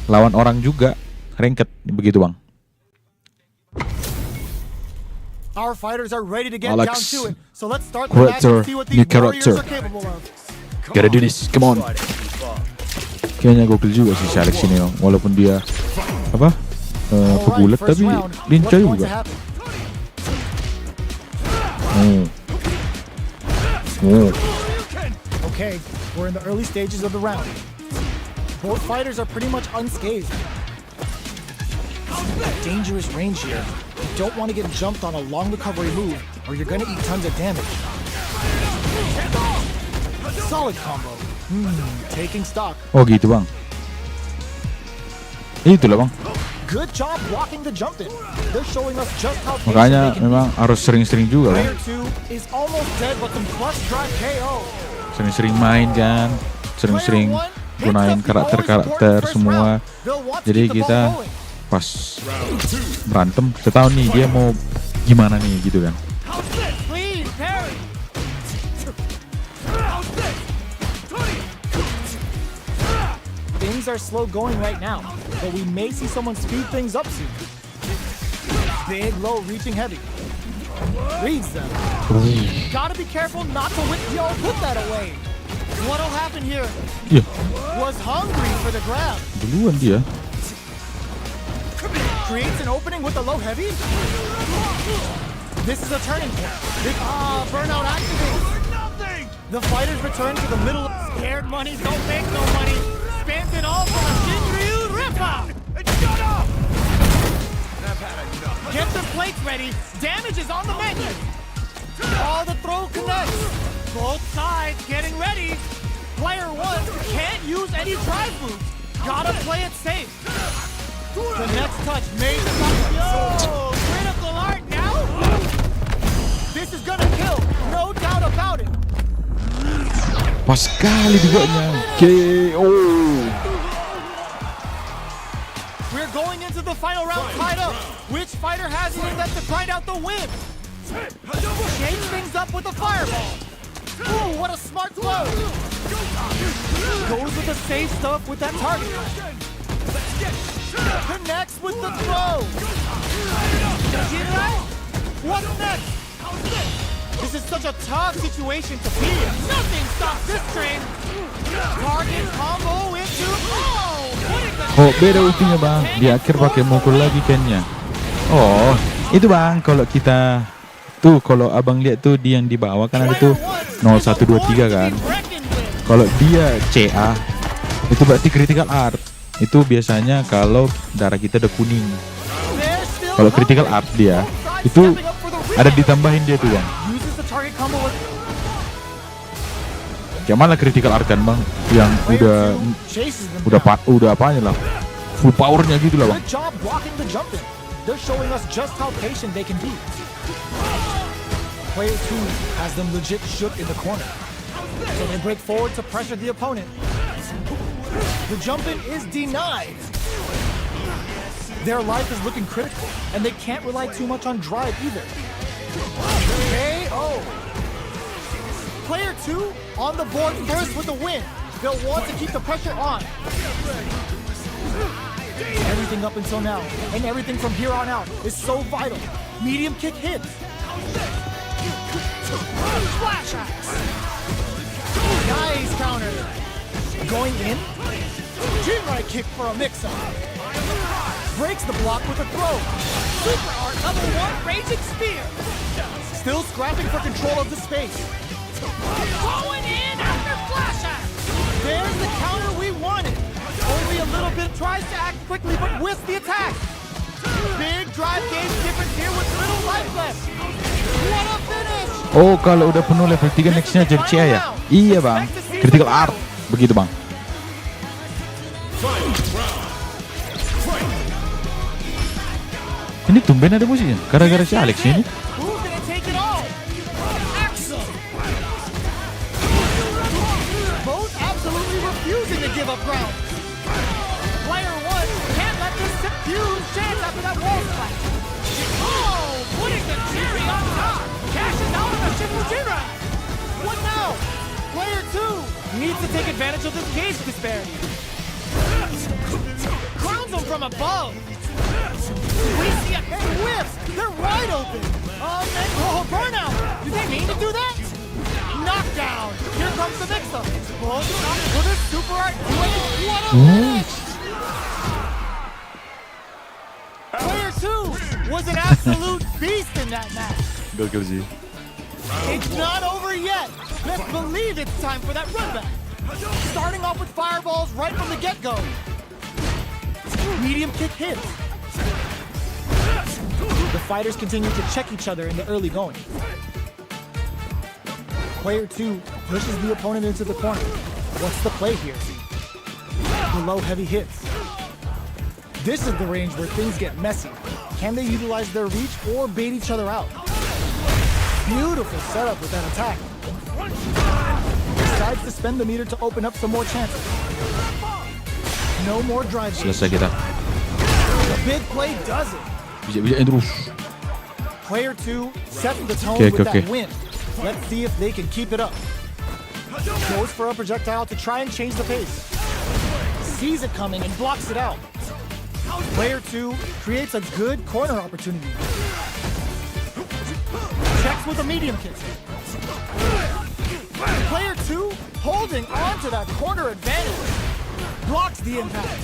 Lawan orang juga ranked begitu bang. Our fighters are ready to get Alex, down to it. So let's start the match character, and see what new these warriors character. are capable of. Gotta do this, come on. Kayaknya gokil juga sih si Alex ini, walaupun dia apa pegulat first tapi round, lincah what's going to juga. happen? Okay, we're in the early stages of the round. Both fighters are pretty much unscathed. Dangerous range here. You don't want to get jumped on a long recovery move, or you're going to eat tons of damage. Solid combo. Taking stock. Oh gitu bang. Itulah bang. Good job blocking the jump in. They're showing us just how patient Makanya they can memang harus sering-sering juga be. bang. Player 2 is almost dead, but some plus drive KO. Sering-sering main kan, sering-sering gunain karakter-karakter semua. Jadi kita pas berantem, kita tahu nih dia mau gimana nih gitu kan. Please, parry. Things are slow going right now, but we may see someone speed things up soon. Big low reaching heavy. Reads them. Gotta be careful not to whip. Yo, put that away. What'll happen here? Iya, Was hungry for the grab. duluan dia. Creates an opening with the low heavy. This is a turning point. Burnout activates. The fighters return to the middle. Scared money don't make no money. Spends it all for a Shinryu Ripper. Shut up! Get the plates ready. Damage is on the menu. The throw connects. Both sides getting ready. Player 1 can't use any drive moves. Gotta play it safe. The next touch made the Yo! Critical art now? This is gonna kill. No doubt about it. Pas sekali duganya. KO. We're going into the final round tied up. Which fighter has it in them to grind out the win? Shakes things up with a fireball. Ooh, what a smart throw. Goes with the safe stuff with that target. Connects with the throw. Gojira? What's next? This is such a tough situation to be in. Nothing stops this train. Target combo into... Oh, beda ultinya bang. Di akhir pakai mukul lagi kayaknya. Oh, itu bang. Kalau kita tuh, kalau abang lihat tuh di yang di bawah kan ada tuh 0123 kan. Kalau dia CA itu berarti critical art. Itu biasanya kalau darah kita udah kuning. Kalau critical art dia itu ada ditambahin dia tuh bang. Gimana critical art kan bang? Yang udah apanya lah, full powernya gitu lah bang. Good job blocking the jump in. They're showing us just how patient they can be. Player 2 has them legit shook in the corner. So they break forward to pressure the opponent. The jump in is denied. Their life is looking critical, and they can't rely too much on drive either. KO. Player 2 on the board first with the win. They'll want to keep the pressure on. Everything up until now, and everything from here on out, is so vital. Medium kick hits. Splash axe. Nice counter. Going in. Jinrai kick for a mix-up. Breaks the block with a throw. Super art level 1 raging spear. Still scrapping for control of the space. Going in after flash axe. There's the counter we wanted. Only a little bit tries to act quickly but whiffs the attack. Big drive gauge difference here with little life left. What a finish. Oh, kalau udah penuh level 3 nextnya jadi CA ya? Iya bang, critical art. Begitu bang. Ini tumben ada musiknya, gara-gara si Alex ini. Both absolutely refusing to give up ground. Player 1 can't let this huge chance after that wall spike. Oh, putting the cherry on top. Cashes out of the Shifujira. What now? Player 2 needs to take advantage of this cage disparity. Crowns them from above. We see a big whiff. They're wide open. Burnout. Did they mean to do that? Knockdown. Here comes the mix-up. Both with a super art. What a finish. Player 2 was an absolute beast in that match. Gokil sih. It's not over yet. Let's believe it's time for that run back. Starting off with fireballs right from the get-go. Medium kick hits. The fighters continue to check each other in the early going. Player 2 pushes the opponent into the corner. What's the play here? The low heavy hits. This is the range where things get messy. Can they utilize their reach or bait each other out? Beautiful setup with that attack. Decides to spend the meter to open up some more chances. No more drive. Selesai kita. The big play does it. Bisa-bisain terus. Player 2 sets the tone Okay, with okay. that win. Let's see if they can keep it up. Goes for a projectile to try and change the pace. Sees it coming and blocks it out. Player 2 creates a good corner opportunity. Jumps with a medium kick. Player 2 holding on to that corner advantage. Blocks the impact.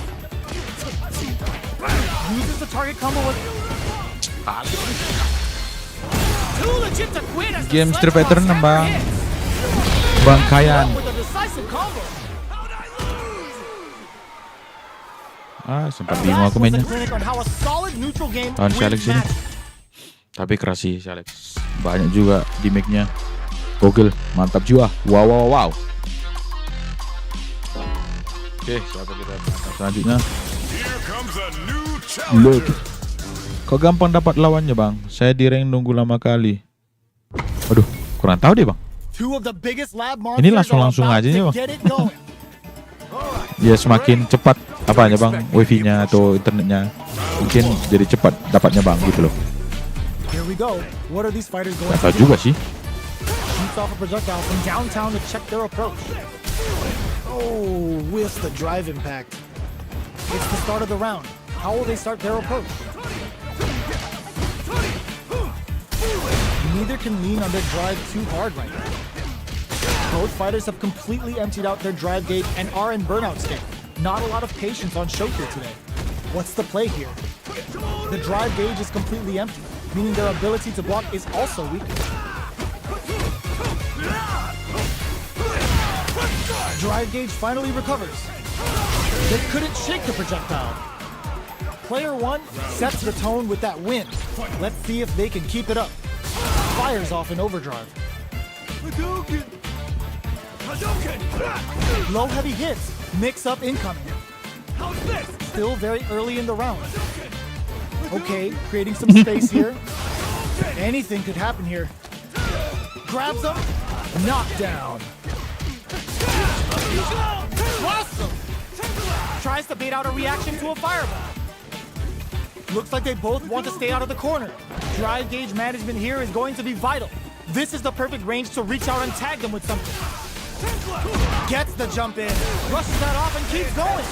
Uses the target combo with too legit to quit as the Game Street Sledgehammer Fighter 6 hammer Bang. hits. Bangkayan. With a decisive combo. Sempat bingung That aku was a mainnya. clinic on how a solid neutral game Lawan si Alex wins ini. matches. Tapi keras sih si Alex. Banyak juga damage-nya. Gokil, mantap jiwa. Wow. Oke, siapa kita mantap selanjutnya? Here comes a new challenge. Look. Kok gampang dapat lawannya, Bang? Saya di rank nunggu lama kali. Aduh, kurang tahu deh, Bang. Two of the biggest lab Ini monsters are langsung about aja nih, to Bang. get it going. Ya semakin cepat apanya, Bang, wifi-nya atau internetnya, mungkin jadi cepat dapatnya, Bang, gitu loh. Here we go. What are these fighters going Gak to tahu do? juga sih. Shoots off a projectile from downtown to check their approach. Oh, whiffs the drive impact. It's the start of the round. How will they start their approach? Neither can lean on their drive too hard right now. Both fighters have completely emptied out their drive gauge and are in burnout state. Not a lot of patience on show here today. What's the play here? The drive gauge is completely empty, meaning their ability to block is also weak. Drive gauge finally recovers. They couldn't shake the projectile. Player 1 sets the tone with that win. Let's see if they can keep it up. Fires off in overdrive. Low heavy hits, mix up incoming. Still very early in the round. Okay, creating some space here. Anything could happen here. Grabs him, knockdown. Awesome! Tries to bait out a reaction to a fireball. Looks like they both want to stay out of the corner. Drive gauge management here is going to be vital. This is the perfect range to reach out and tag them with something. Gets the jump in, rushes that off and keeps going.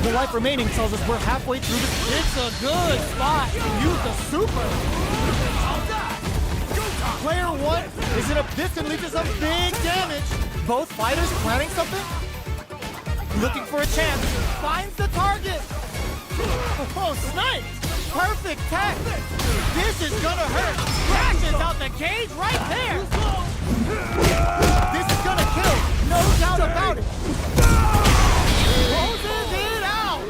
The life remaining tells us we're halfway through this. It's a good spot to use the super. Player 1 is in a position to lead to some big damage. Both fighters planning something. Looking for a chance. Finds the target. Oh, snipe! Perfect tech. This is gonna hurt. Crashes out the cage right there. This is gonna kill. No doubt about it. Closes it out.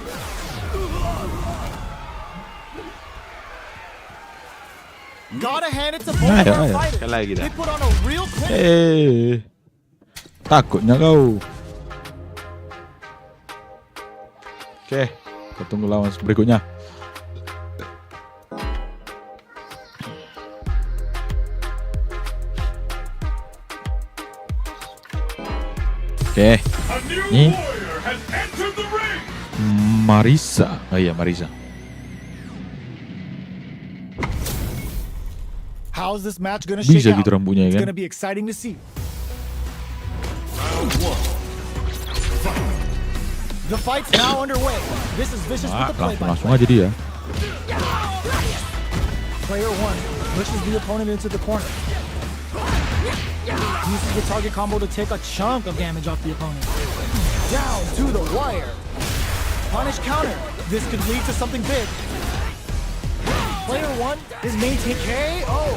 Gotta hand it to both of our Ayo, fighters. sekali lagi dah. They put on a real clinic. Takutnya kau. Oke, kita tunggu lawan berikutnya. Oke, A new Ni. warrior has entered the ring. Marisa. Oh iya, Marisa. How's this match gonna shake Bisa out? gitu rambutnya, It's kan? gonna be exciting to see. Round 1. The fight's now underway. This is Vicious with the play by Langsung aja dia. Player 1 pushes the opponent into the corner. Uses the target combo to take a chunk of damage off the opponent. Down to the wire. Punish counter. This could lead to something big. Player 1 is maintaining KO.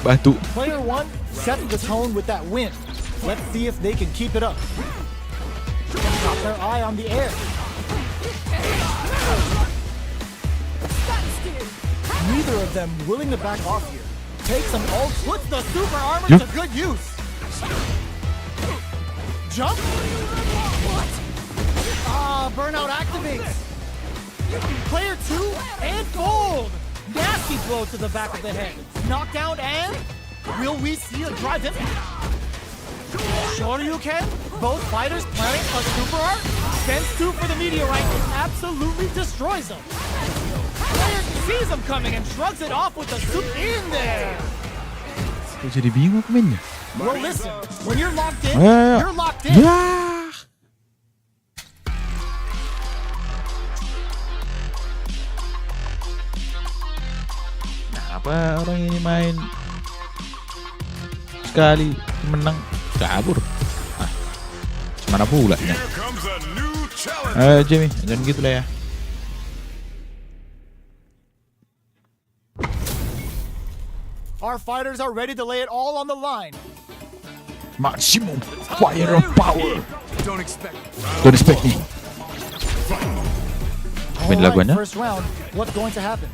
Batu. Player 1 sets the tone with that win. Let's see if they can keep it up. Got their eye on the air. Neither of them willing to back off here. Takes some ult, puts the super armor Yep. to good use. Jump? What? Burnout activates. Player 2 and fold. Nasty blow to the back of the head. Knockdown and will we see a drive impact? Sure you can. Both fighters planning a super art. Sends 2 for the meteorite and absolutely destroys them. Player sees him coming and shrugs it off with the soup in there. Kok jadi bingung aku mainnya? Well, listen, when you're locked in, Ya. you're locked in. Ya. Nah, apa orang ini main sekali menang kabur. Ah, mana pula ya? Here comes a new challenge. Jamie, jangan gitu lah ya. Our fighters are ready to lay it all on the line. Maximum fire of power. Don't expect. Don't expect me. All Wait, right, laguannya? first round. What's going to happen?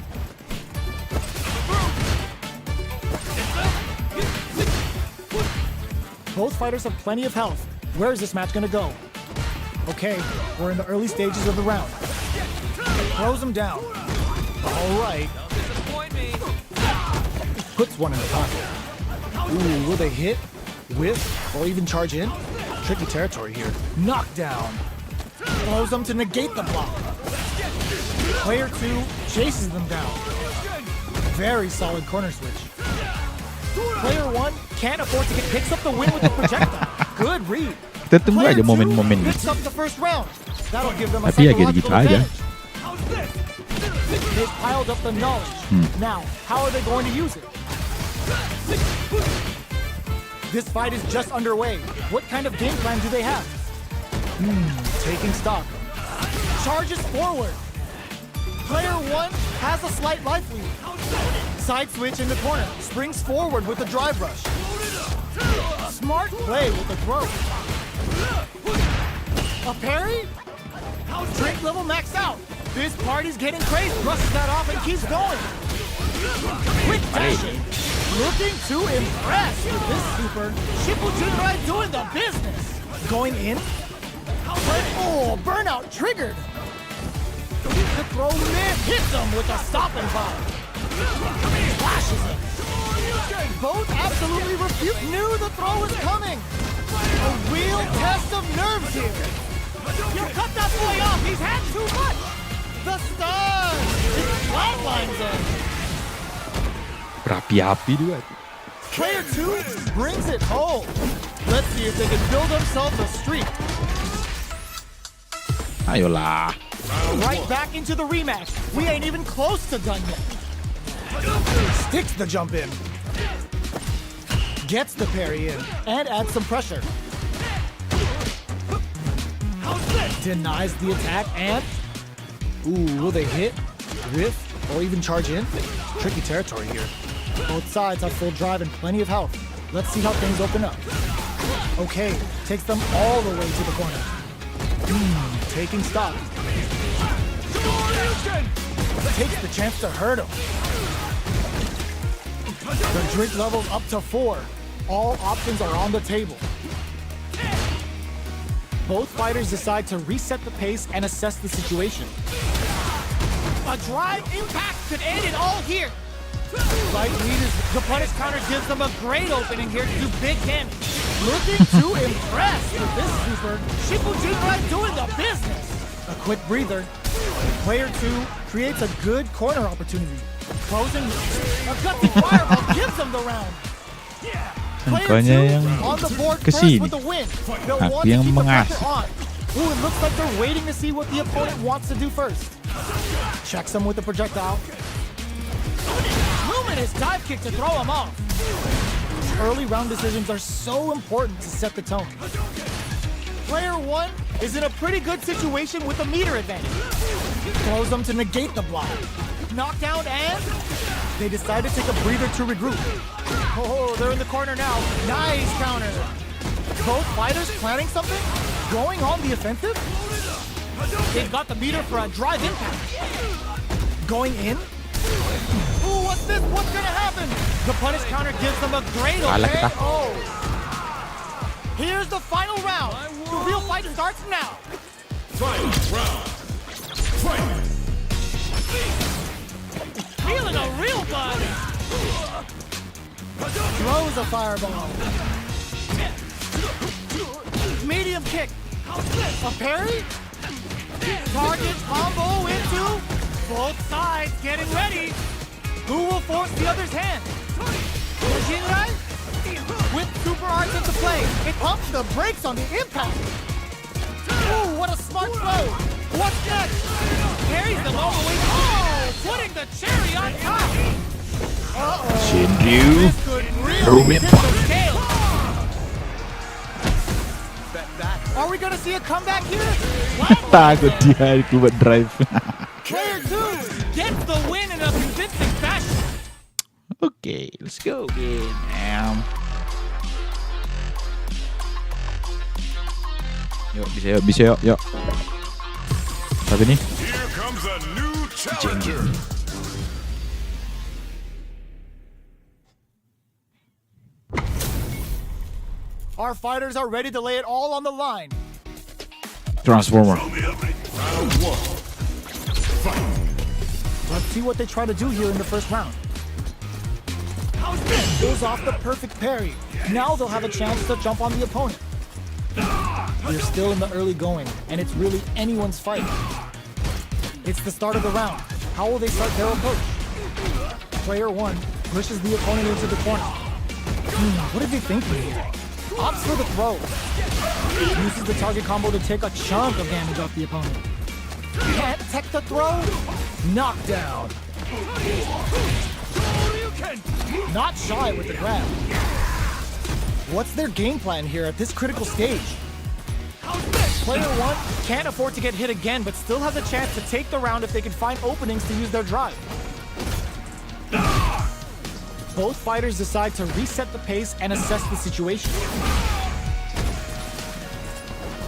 Both fighters have plenty of health. Where is this match going to go? Okay, we're in the early stages of the round. Throws him down. All right. Puts one in the pocket. Ooh, will they hit, whiff, or even charge in? Tricky territory here. Knockdown. Throws them to negate the block. Player 2 chases them down. Very solid corner switch. Player 1 can't afford to get picks up the win with the projectile. Good read. Kita tunggu Player aja 2 momen-momen picks up the first round. That'll give them a Tapi ya psychological gitu-gitu aja. advantage. They've piled up the knowledge. Now, how are they going to use it? This fight is just underway. What kind of game plan do they have? Taking stock. Charges forward. Player 1 has a slight life lead. Side switch in the corner. Springs forward with a drive rush. Smart play with the throw. A parry? Drink level maxed out. This party's getting crazy. Brushes that off and keeps going. Quick dashing. Looking to impress with this super. Shippujinrai doing the business. Going in. Oh, burnout triggered. The throw mid hits him with a stopping bomb. Flashes him. Both absolutely knew the throw was coming. A real test of nerves here. You cut that boy off. He's had too much. The stun. It flatlines him. Berapi-api juga. Player 2 brings it home. Let's see if they can build themselves a streak. Ayolah. Right back into the rematch. We ain't even close to done yet. Sticks the jump in. Gets the parry in and adds some pressure. Denies the attack and... Ooh, will they hit, whiff, or even charge in? Tricky territory here. Both sides have full drive and plenty of health. Let's see how things open up. Okay, takes them all the way to the corner. Taking stock. Takes the chance to hurt him. The drink level's up to 4. All options are on the table. Both fighters decide to reset the pace and assess the situation. A drive impact could end it all here. Light leaders, the punish counter gives them a great opening here to do big damage. Looking to impress with this super. Shippujinrai doing the business. A quick breather. Player 2 creates a good corner opportunity. Closing. A gutsy fireball gives them the round. Player 2 on the board first kesini. with the win. They'll Aku want to yang keep the mengasih. pressure on. Ooh, it looks like they're waiting to see what the opponent wants to do first. Checks him with the projectile. Luminous dive kick to throw him off. Early round decisions are so important to set the tone. Player 1 is in a pretty good situation with a meter advantage. Throws them to negate the block. Knockdown and they decide to take a breather to regroup. Oh, they're in the corner now. Nice counter. Both fighters planning something? Going on the offensive? They've got the meter for a drive impact. Going in? Ooh, what's this? What's gonna happen? The punish counter gives them a great opening. Oh. Here's the final round. The real fight starts now. Final round. Fight. Feeling a real buzz. Throws a fireball. Medium kick. A parry. Target combo into both sides getting ready. Who will force the other's hand? Jinrai? With super arts into play, it pumps the brakes on the impact. Ooh, what a smart throw. What's next? Carries them all the way. Oh, putting the cherry on top. Uh-oh. Shinryu. This could really tip the scale. we gonna see a comeback here? Flat Takut dia itu buat drive. Player 2 gets the win in a convincing fashion. Okay, let's go. Yuk, bisa yuk. Tapi nih. Here comes a new challenger. Our fighters are ready to lay it all on the line. Transformer. Show me everything. Round 1. Let's see what they try to do here in the first round. Pulls off the perfect parry. Now they'll have a chance to jump on the opponent. We're still in the early going, and it's really anyone's fight. It's the start of the round. How will they start their approach? Player 1 pushes the opponent into the corner. What are they thinking here? Opts for the throw. Uses the target combo to take a chunk of damage off the opponent. Can't tech the throw? Knockdown. Not shy with the grab. What's their game plan here at this critical stage? Player 1 can't afford to get hit again, but still has a chance to take the round if they can find openings to use their drive. Both fighters decide to reset the pace and assess the situation.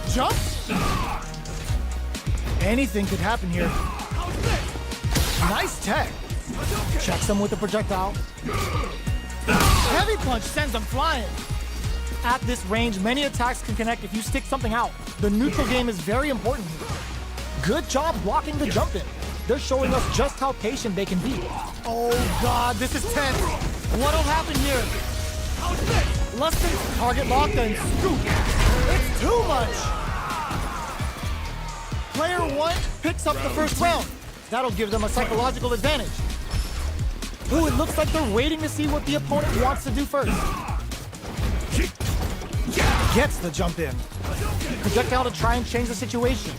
Jump? Anything could happen here. Nice tech. Checks him with the projectile. Heavy punch sends him flying. At this range, many attacks can connect if you stick something out. The neutral game is very important here. Good job blocking the jump in. They're showing us just how patient they can be. Oh God, this is tense. What'll happen here? Lustin's target locked and scoop. It's too much. Player 1 picks up the first round. That'll give them a psychological advantage. Ooh, it looks like they're waiting to see what the opponent wants to do first. Gets the jump in. Projectile to try and change the situation.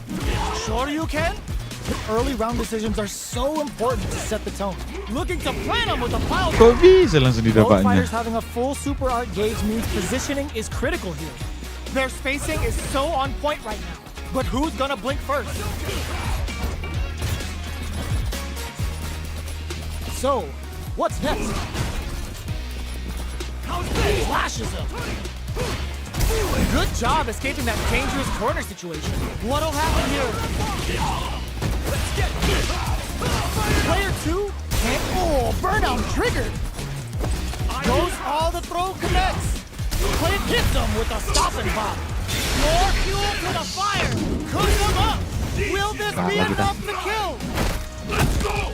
Sure you can? Early round decisions are so important to set the tone. Looking to plan them with a pile. Kok bisa langsung Both didapatnya? fighters having a full super art gauge means positioning is critical here. Their spacing is so on point right now. But who's gonna blink first? So, what's next? Flashes him. Good job escaping that dangerous corner situation. What'll happen here? Player 2 can't. Oh, burnout triggered. Goes all the throw connects. Player gets him with a stop and pop. More fuel to the fire. Cooks him up. Will this be enough to kill? Let's go.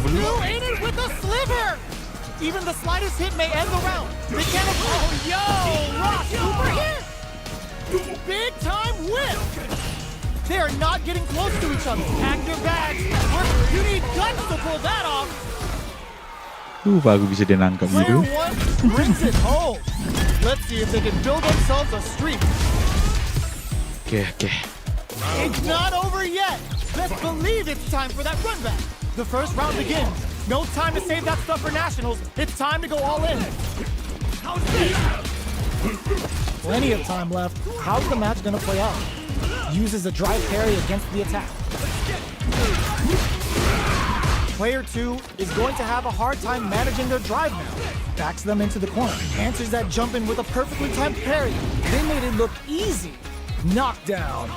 Still in it with a sliver. Even the slightest hit may end the round. They can't. Oh, yo, Ross super hit. Big time whip. They are not getting close to each other. Pack your bags. You need guts to pull that off. Bagus bisa dia nangkap Player gitu. 1 brings it home. Let's see if they can build themselves a streak. Oke. It's not over yet. Let's believe it's time for that run back. The first round begins. No time to save that stuff for nationals. It's time to go all in. Plenty of time left. How's the match gonna play out? Uses a drive parry against the attack. Player 2 is going to have a hard time managing their drive now. Backs them into the corner. Answers that jump in with a perfectly timed parry. They made it look easy. Knockdown.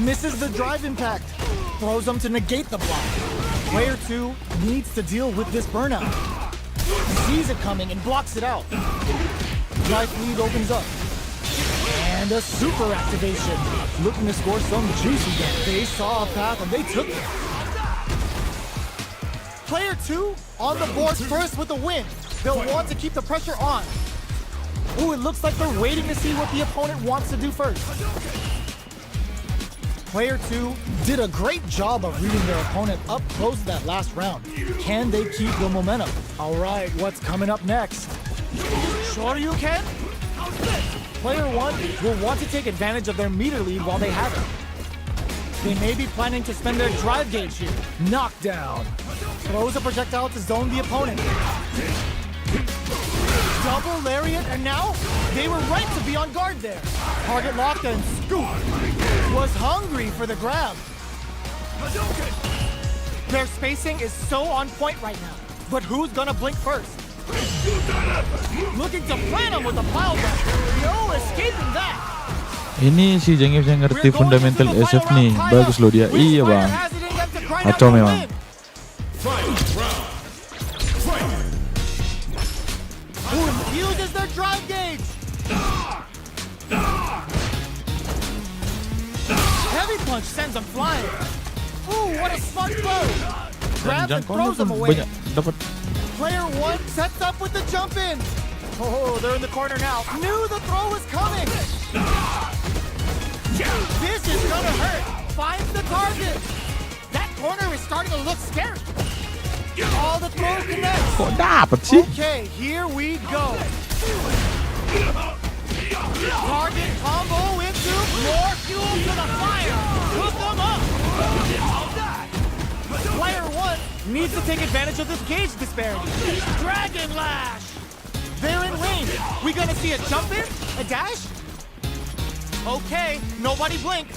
Misses the drive impact. Throws them to negate the block. Player 2 needs to deal with this burnout. Sees it coming and blocks it out. Life lead opens up. And a super activation. Looking to score some juicy damage. They saw a path and they took it. Player 2 on the board first with a win. They'll want to keep the pressure on. Ooh, it looks like they're waiting to see what the opponent wants to do first. Player 2 did a great job of reading their opponent up close to that last round. Can they keep the momentum? All right, what's coming up next? Sure you can? Player 1 will want to take advantage of their meter lead while they have it. They may be planning to spend their drive gauge here. Knockdown. Throws a projectile to zone the opponent. Double lariat, and now they were right to be on guard there. Target locked and Scoop was hungry for the grab. Their spacing is so on point right now. But who's gonna blink first? Looking to plant him with a pile driver. No escaping that. Ini si Zangief yang ngerti We're going fundamental into the SF final nih. round Bagus loh dia. Which Iya fighter bang. has it in them to grind Kacau out the memang. win? Final round. Fight. Who uses their drive gauge? Heavy punch sends him flying. Ooh, what a smart throw! Grabs and throws him away. banyak dapat. Player one sets up with the jump in. Oh, they're in the corner now. Knew the throw was coming. This is gonna hurt. Finds the target. That corner is starting to look scary. All the throw connects. Kok dapat sih? Okay, here we go. Target combo into more fuel to the fire. Hook them up. Player one needs to take advantage of this gauge disparity. Dragon Lash. They're in range. We gonna see a jump in? A dash? Okay, nobody blink.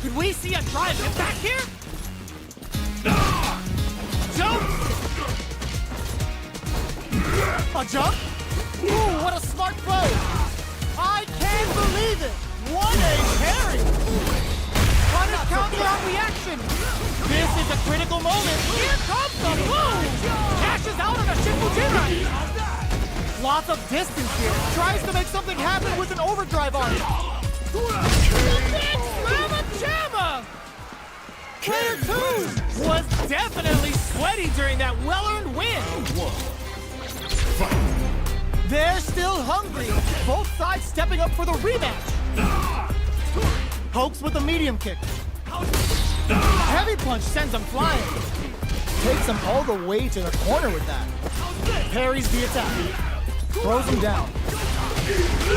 Could we see a drive impact here? Jump! A jump? Ooh, what a smart throw! I can't believe it! What a parry! Punish counter on reaction! This is a critical moment! Here comes the move! Cashes out on a Shippuden! Lots of distance here. Tries to make something happen with an overdrive on it. Big Mama Jamma! Player 2 was definitely sweaty during that well-earned win. They're still hungry. Both sides stepping up for the rematch. Pokes with a medium kick. Heavy punch sends him flying. Takes him all the way to the corner with that. Parries the attack. Throws him down.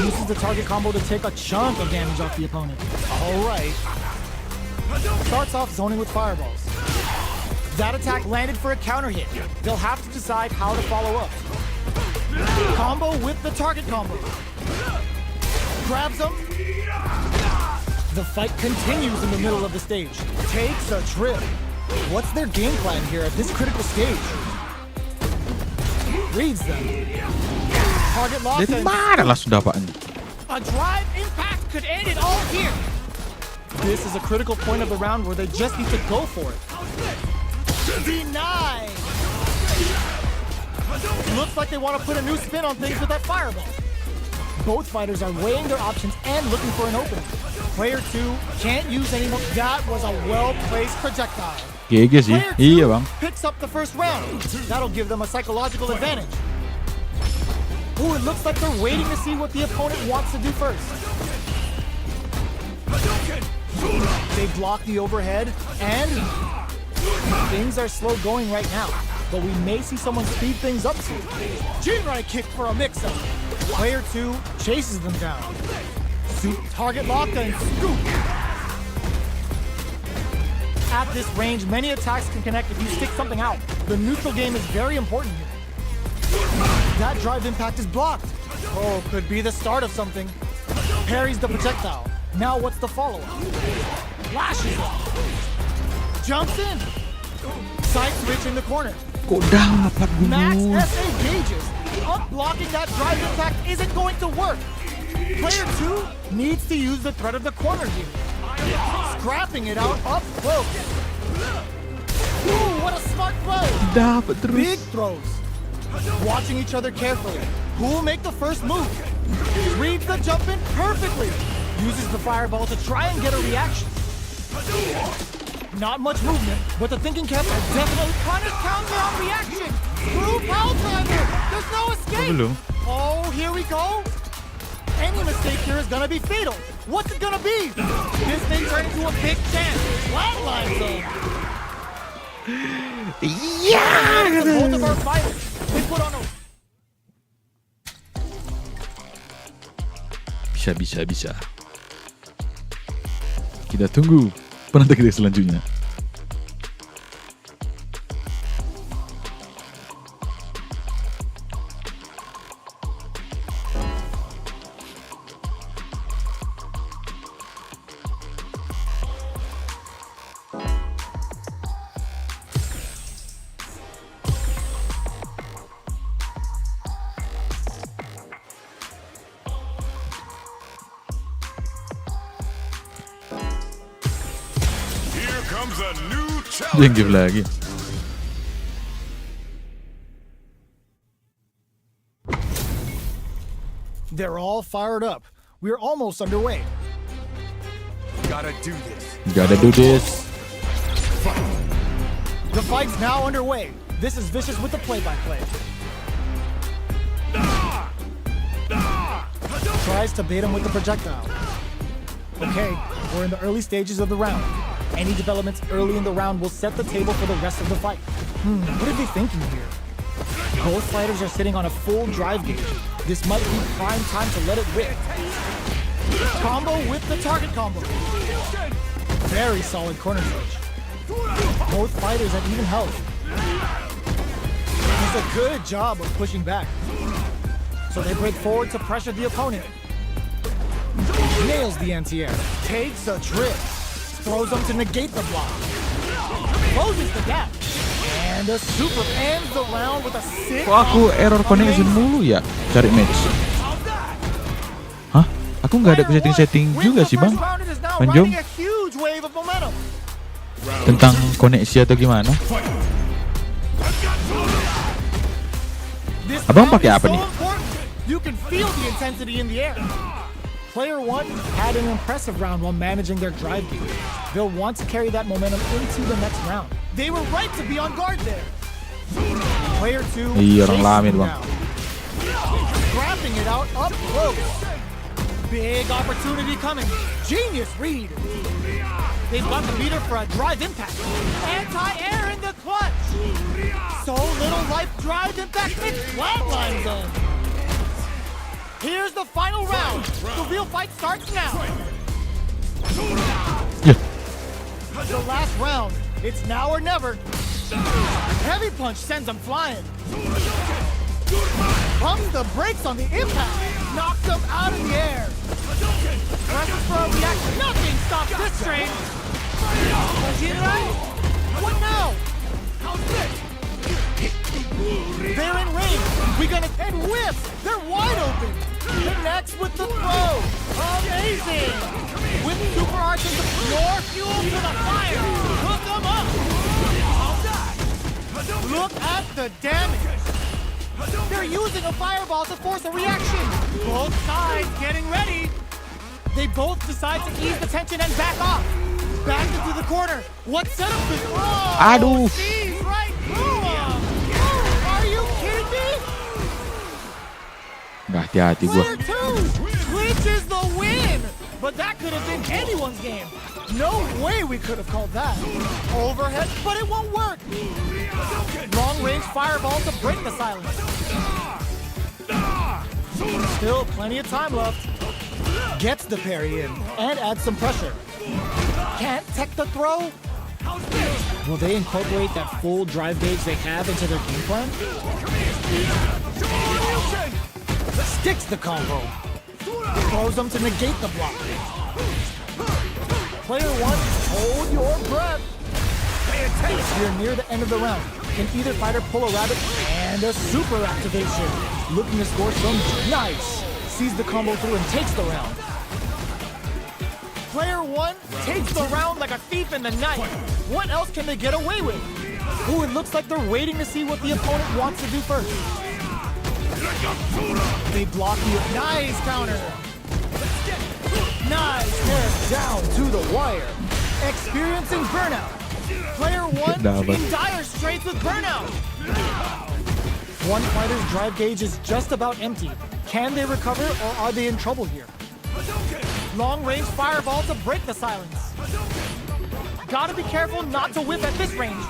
Uses the target combo to take a chunk of damage off the opponent. All right. Starts off zoning with fireballs. That attack landed for a counter hit. They'll have to decide how to follow up. Combo with the target combo. Grabs him. The fight continues in the middle of the stage. Takes a trip. What's their game plan here at this critical stage? Reads them. Target locked Dari and mana langsung dapatnya? a drive impact could end it all here. This is a critical point of the round where they just need to go for it. Denied. Looks like they want to put a new spin on things with that fireball. Both fighters are weighing their options and looking for an opening. Player 2 can't use any more. That was a well-placed projectile. GG sih. Player 2 Iya bang. picks up the first round. That'll give them a psychological advantage. Ooh, it looks like they're waiting to see what the opponent wants to do first. They block the overhead, and things are slow going right now. But we may see someone speed things up soon. Jinrai kick for a mix-up. Player 2 chases them down. Target locked and Scoop. At this range, many attacks can connect if you stick something out. The neutral game is very important here. That drive impact is blocked. Oh, could be the start of something. Parries the projectile. Now what's the follow-up? Lashes it. Jumps in. Side switch in the corner. Kok dapat Max gue? SA gauges. Unblocking that drive impact isn't going to work. Player 2 needs to use the threat of the corner here. Scrapping it out up close. Ooh, what a smart throw. Dapat terus. Big throws. Watching each other carefully. Who will make the first move? Reads the jump in perfectly. Uses the fireball to try and get a reaction. Not much movement, but the thinking cap are definitely punish counter on reaction. Screw power driver. There's no escape. Belum. Oh, here we go. Any mistake here is gonna be fatal. What's it gonna be? This may turn into a big chance. Flatline zone. Both of our fighters. They put on a Bisa. Kita tunggu penonton kita selanjutnya. Choose a new Dia yang challenger. give lagi. They're all fired up. We're almost underway. Gotta do this. Gotta do this. The fight's now underway. This is Vicious with the play-by-play. Tries to bait him with the projectile. Okay, we're in the early stages of the round. Any developments early in the round will set the table for the rest of the fight. What are they thinking here? Both fighters are sitting on a full drive gauge. This might be prime time to let it rip. Combo with the target combo. Very solid corner switch. Both fighters at even health. Does a good job of pushing back. So they break forward to pressure the opponent. Nails the anti-air. Takes a trip. Throws him to negate the block. Closes the gap. And a super ends the round with a sick. Kok aku error connection mulu ya cari match? Hah? Aku nggak ada setting-setting juga sih bang. Manjom? Tentang koneksi atau gimana? Abang pakai apa nih? You can feel the intensity in the air. Player 1 had an impressive round while managing their drive gauge. They'll want to carry that momentum into the next round. They were right to be on guard there. Player 2 Iya, orang chasing lamin, him Bang. down. Scrapping it out up close. Big opportunity coming. Genius read. They've got the meter for a drive impact. Anti-air in the clutch. So little life drive impact. It flatlines them. Here's the final round. The real fight starts now. Yeah. The last round. It's now or never. Heavy punch sends him flying. Pumps the brakes on the impact. Knocks him out of the air. Presses for a reaction. Nothing stops this train. What now? They're in range. We gonna and whips. They're wide open. Connects with the throw. Amazing. With super arches, more fuel to the fire. Hook them up. Look at the damage. They're using a fireball to force a reaction. Both sides getting ready. They both decide to ease the tension and back off. Back into the corner. What setup is Aduh. Sees right through him. Are you kidding me? Nggak hati-hati gua. Player 2 clinches the win. But that could have been anyone's game. No way we could have called that. Overhead, but it won't work. Long-range fireball to break the silence. Still plenty of time left. Gets the parry in and adds some pressure. Can't tech the throw. Will they incorporate that full drive gauge they have into their game plan? Sticks the combo. Throws them to negate the block. Player 1, hold your breath. We're near the end of the round. Can either fighter pull a rabbit and a super activation? Looking to score some nice. Sees the combo through and takes the round. Player 1 takes the round like a thief in the night. What else can they get away with? Ooh, it looks like they're waiting to see what the opponent wants to do first. They block you. Nice counter. Nice hit down to the wire. Experiencing burnout. Player 1 in dire straits with burnout. One fighter's drive gauge is just about empty. Can they recover or are they in trouble here? Long-range fireball to break the silence. Gotta be careful not to whip at this range.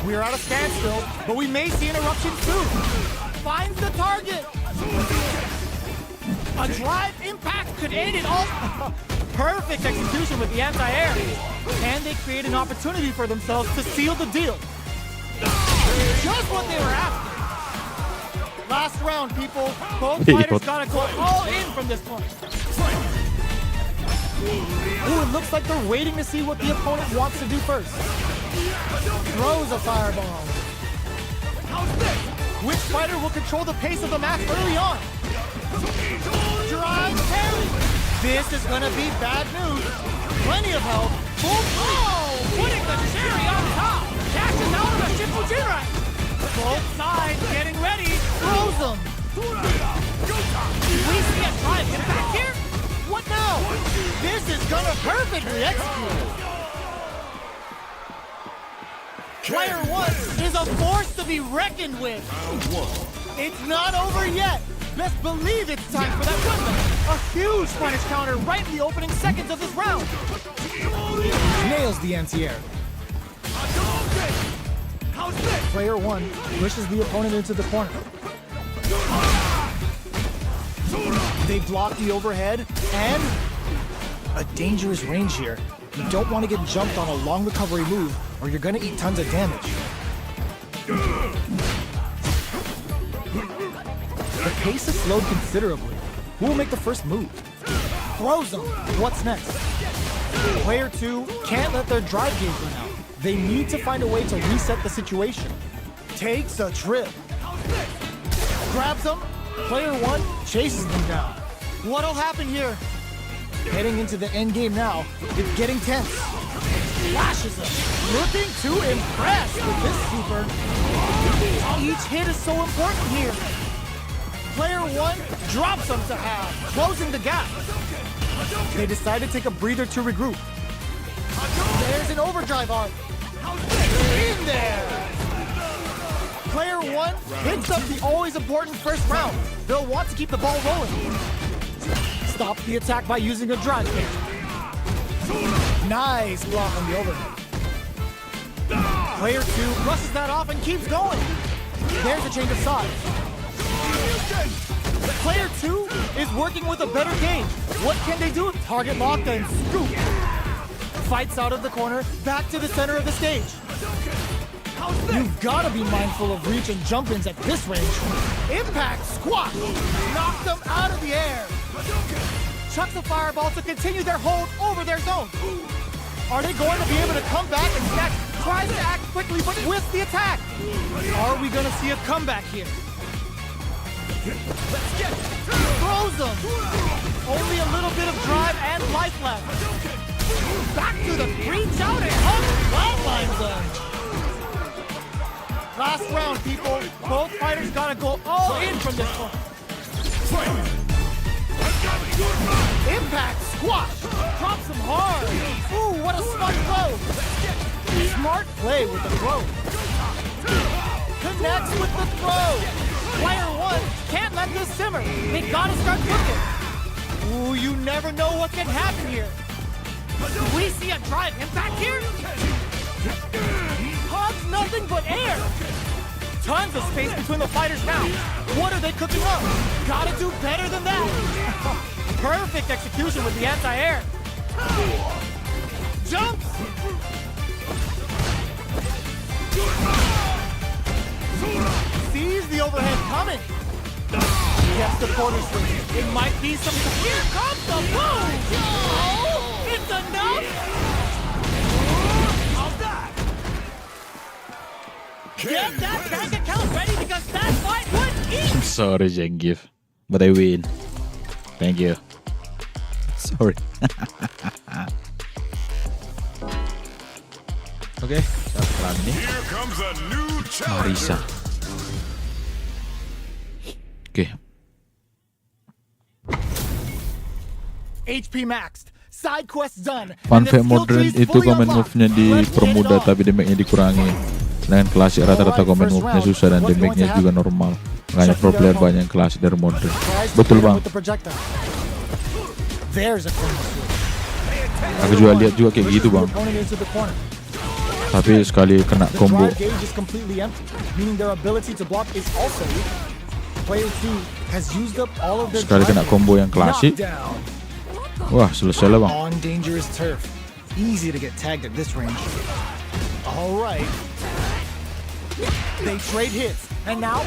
We're at a standstill, but we may see an eruption soon. Finds the target. A drive impact could end it all. Perfect execution with the anti-air. And they create an opportunity for themselves to seal the deal. Just what they were after. Last round, people. Both fighters gotta go all in from this point. Ooh, it looks like they're waiting to see what the opponent wants to do first. Throws a fireball. Which fighter will control the pace of the match early on? Drive parry. This is gonna be bad news. Plenty of health. Boom. Oh, putting the cherry on top. Dashes out of the Shippuden. Both sides getting ready. Throws them. We see a drive impact here? What now? This is gonna perfectly execute. Player 1 is a force to be reckoned with. It's not over yet. Best believe it's time for that weapon. A huge punish counter right in the opening seconds of this round. Nails the anti-air. Player 1 pushes the opponent into the corner. They block the overhead and a dangerous range here. You don't want to get jumped on a long recovery move or you're going to eat tons of damage. The pace is slowed considerably. Who will make the first move? Throws them. What's next? Player 2 can't let their drive gauge run out. They need to find a way to reset the situation. Takes a trip. Grabs them. Player 1 chases them down. What'll happen here? Heading into the end game now. It's getting tense. Flashes them. Looking to impress with this super. Each hit is so important here. Player 1 drops them to half, closing the gap. They decide to take a breather to regroup. There's an overdrive arc. In there! Player 1 hits up the always important first round. They'll want to keep the ball rolling. Stop the attack by using a drive kick. Nice block on the overhead. Player 2 brushes that off and keeps going. There's a change of sides. Player 2 is working with a better game. What can they do? Target lock and scoop. Fights out of the corner, back to the center of the stage. You've got to be mindful of reach and jump-ins at this range. Impact squash. Knock them out of the air. Chucks a fireball to continue their hold over their zone. Are they going to be able to come back and stack? Tries to act quickly, but with the attack. Are we going to see a comeback here? Let's get it. Throws them. Only a little bit of drive and life left. Back to the reach out and flatlines them. Last round, people. Both fighters gotta go all in from this one. Impact squash. Drops him hard. Ooh, what a smart throw. Smart play with the throw. Connects with the throw. Player 1 can't let this simmer. They gotta start cooking. Ooh, you never know what can happen here. We see a drive impact here. Hogs nothing but air. Tons of space between the fighters now. What are they cooking up? Gotta do better than that. Perfect execution with the anti-air. Jumps. Sees the overhead coming. Gets the corner swing. It might be some... Here comes the boom! Oh, it's enough! How's that? Get that bank account ready because that fight would eat! I'm sorry, Zangief, but I win. Thank you. Sorry. Oke, setelah ini Here comes a new Marisa. challenger. Oke, HP maxed. Side quest done. Fun And the fact skill modern tree's itu fully komen unlocked. move-nya Let's get it dipermudah on. tapi damage-nya dikurangi. Dengan klasik rata-rata komen move-nya susah dan damage-nya juga normal. Makanya pro player banyak yang klasik dari modern. Tries to Betul hit him bang. with the projectile. There's a corner switch. Aku juga lihat juga kayak gitu Pushes the bang. opponent into the corner. Tapi sekali kena The combo drive gauge is completely empty, meaning their ability to block is also weak. Player 2 has used up all of their sekali kena drive combo yang gauge. klasik, Knockdown. wah selesai lah bang. On dangerous turf. Easy to get tagged at this range. All right. They trade hits, and now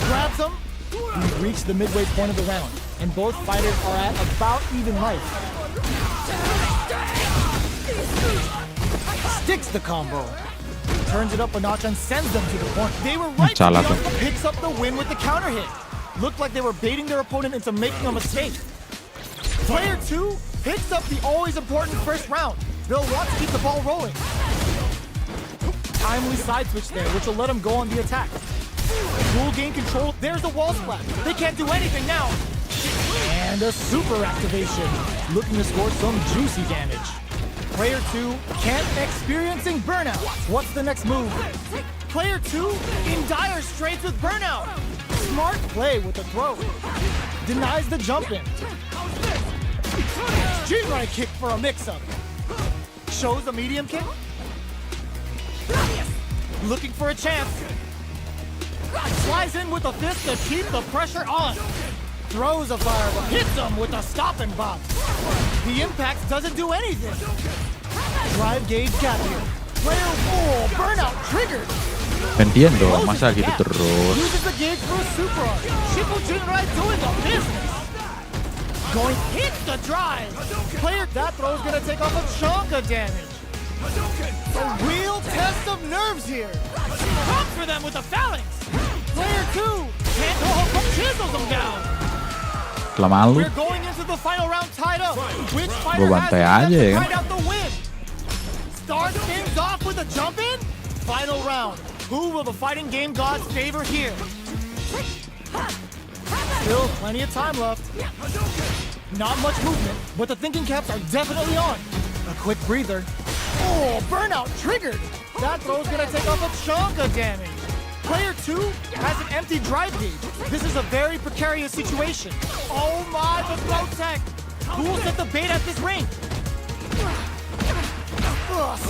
grabs them. We've reached the midway point of the round, and both fighters are at about even life. Sticks the combo. Turns it up a notch and sends them to the corner. They were right to Salah be on, tuh. picks up the win with the counter hit. Looked like they were baiting their opponent into making a mistake. Player 2 picks up the always important first round. They'll want to keep the ball rolling. timely side switch there, which will let him go on the attack. Dual gain control. There's the wall splash. They can't do anything now. And a super activation. Looking to score some juicy damage. Player 2 can't experiencing burnout. What's the next move? Player 2 in dire straits with burnout. Smart play with the throw. Denies the jump in. Jinrai kick for a mix-up. Shows a medium kick. Looking for a chance. Flies in with a fist to keep the pressure on. Throws a fireball. Hits him with a stop and bop. The impact doesn't do anything. Drive gauge gap here. Player 4 burnout triggered. Gantian dong, Closes masa the gitu gap. terus. Uses the gauge for a super arc. Shippo Jinrai doing the business. Going hit the drive. Player that throw is gonna take off a chunk of damage. A real test of nerves here. Comes for them with the phalanx. Player 2 can't chisels him down. Kelamaan lu. We're going into the final round tied up. Which fighter Gua has bantai the aja chance ya to kan? find out the win? Start things off with a jump in. Final round. Who will the fighting game gods favor here? Still plenty of time left. Not much movement, but the thinking caps are definitely on. A quick breather. Oh, burnout triggered. That throw's gonna take off a chunk of damage. Player 2 has an empty drive gauge. This is a very precarious situation. Oh my, the throw tech. Who will set the bait at this range?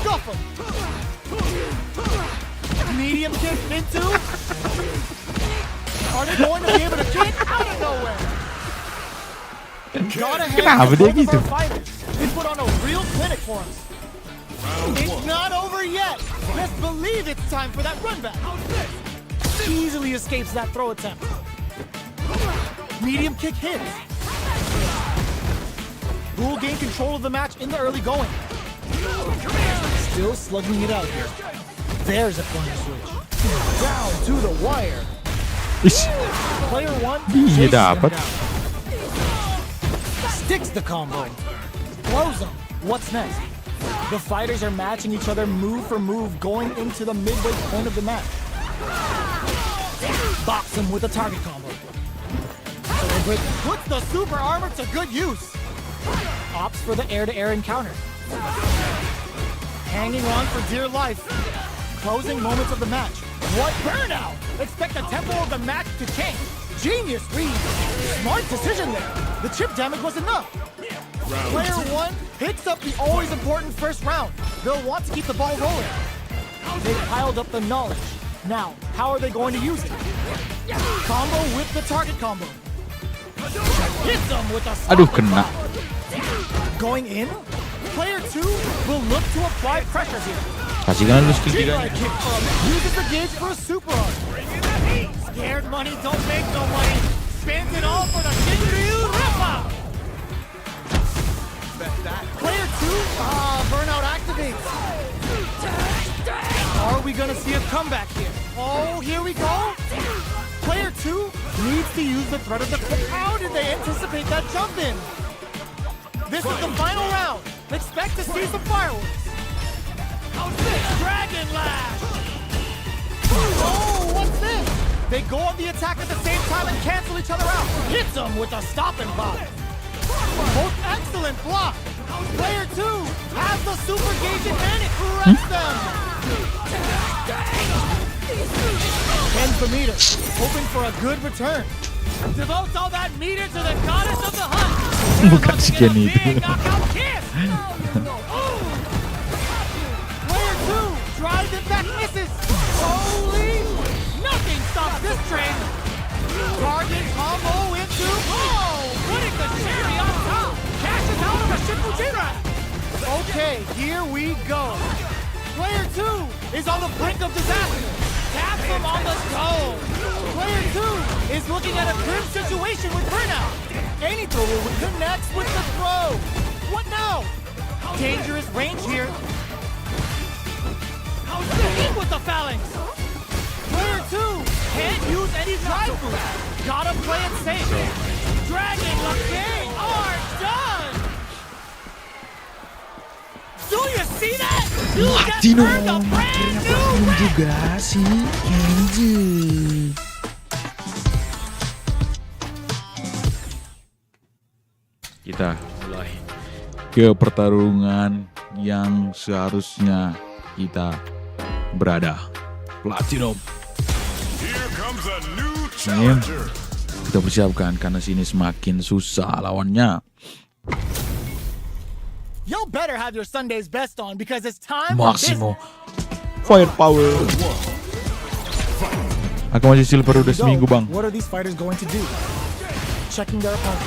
Scuff him. Medium kick into. Are they going to be able to kick out of nowhere? Gotta hand Kenapa it to dia both of gitu? our fighters. They put on a real clinic for us. It's not over yet. Let's believe it's time for that run back. Easily escapes that throw attempt. Medium kick hits. Bull gain control of the match in the early going. Still slugging it out here. There's a corner switch. Down to the wire. Ish, Player 1 Iya, chases him dapat. down. Sticks the combo. Blows him. What's next? The fighters are matching each other move for move going into the midway point of the match. Box him with a target combo. Celebrate puts the super armor to good use. Opts for the air-to-air encounter. Hanging on for dear life. Closing moments of the match. What burnout! Expect the tempo of the match to change. Genius read. Smart decision there. The chip damage was enough. Player 1 picks up the always important first round. They'll want to keep the ball rolling. They piled up the knowledge. Now, how are they going to use it? Combo with the target combo. Hits them with a Aduh, kena. Going in? Player 2 will look to apply pressure here. Kasihkan lu skill Jinrai 3-nya. kick from uses the gauge for a super arc. Scared money don't make no money. Spins it all for the Shinryu Rippa. Player 2, burnout activates. Are we gonna see a comeback here? Oh, here we go. Player 2 needs to use the threat of the. How did they anticipate that jump in? This is the final round. Expect to see some fireworks. Dragon Lash! Oh, what's this? They go on the attack at the same time and cancel each other out. Hits them with a stop and pop. Both excellent block. Player 2 has the super gauge and it corrects them. Tens the meter, hoping for a good return. Devotes all that meter to the goddess of the hunt. Bukan sekian itu. Big knockout kiss. Player 2 drives it back, misses. Holy! Nothing stops this train. Target combo into. Oh! Putting the cherry on top. Cashes out of a Shippo Jinrai. Okay, here we go. Player 2 is on the brink of disaster. Taps him on the toe. Player 2 is looking at a grim situation with burnout. Any thrower connects with the throw. What now? Dangerous range here. In with the phalanx. Player 2 can't use any drive boost. Gotta play it safe. Dragon Lacay are done. Do you see that? Platinum juga si Kenji. Kita mulai ke pertarungan yang seharusnya kita berada. Platinum. Here comes a new Ini challenger. kita persiapkan karena sini semakin susah lawannya. Y'all better have your Sunday's best on because it's time for Maximo business. Firepower. Aku masih silver udah Go. seminggu bang. What are these fighters going to do? Checking their opponent.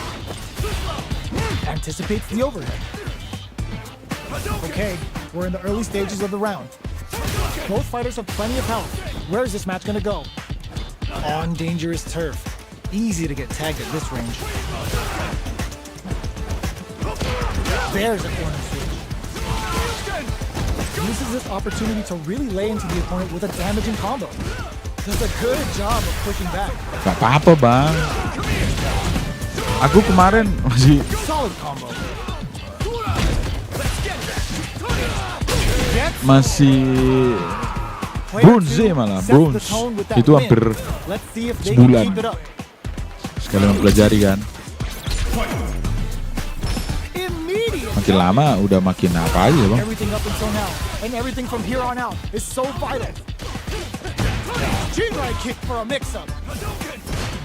Anticipates the overhead. Okay, we're in the early stages of the round. Both fighters have plenty of health. Where is this match gonna go? On dangerous turf. Easy to get tagged at this range. There's a corner sweep. Uses this opportunity to really lay into the opponent with a damaging combo. Does a good job of pushing back. Gak apa-apa bang. Aku kemarin masih Solid combo. Player bronze two malah sets the bronze. tone with that Itu win. hampir Let's see if they can sebulan. keep it up. sekali mempelajari kan. Immediate. Makin lama udah makin apa aja bang. Everything up until now, and everything from here on out is so vital. G-right kick for a mix-up.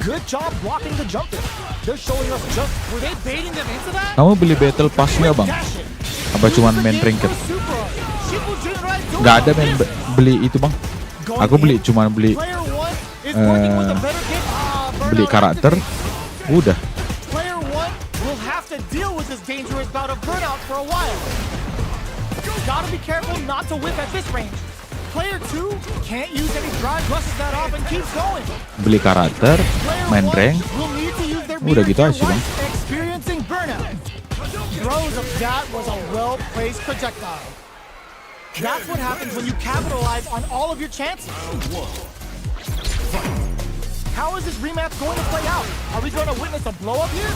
Good job blocking the jump in. They're showing us just were they baiting them into that? Kamu beli battle pass-nya bang? Dash it. Apa cuman main ranked? Nggak ada main beli itu bang. Aku beli cuman beli beli karakter. Udah. Player one will have to deal with this dangerous bout of burnout for a while. Gotta be careful not to whip at this range. Player two can't use any drive, brushes that off and keeps going. Beli karakter, Player main one rank. will need to use their Udah meter gitu gear aja, Bang. once experiencing burnout. Throws of that was a well-placed projectile. That's what happens when you capitalize on all of your chances. How is this rematch going to play out? Are we going to witness a blow-up here?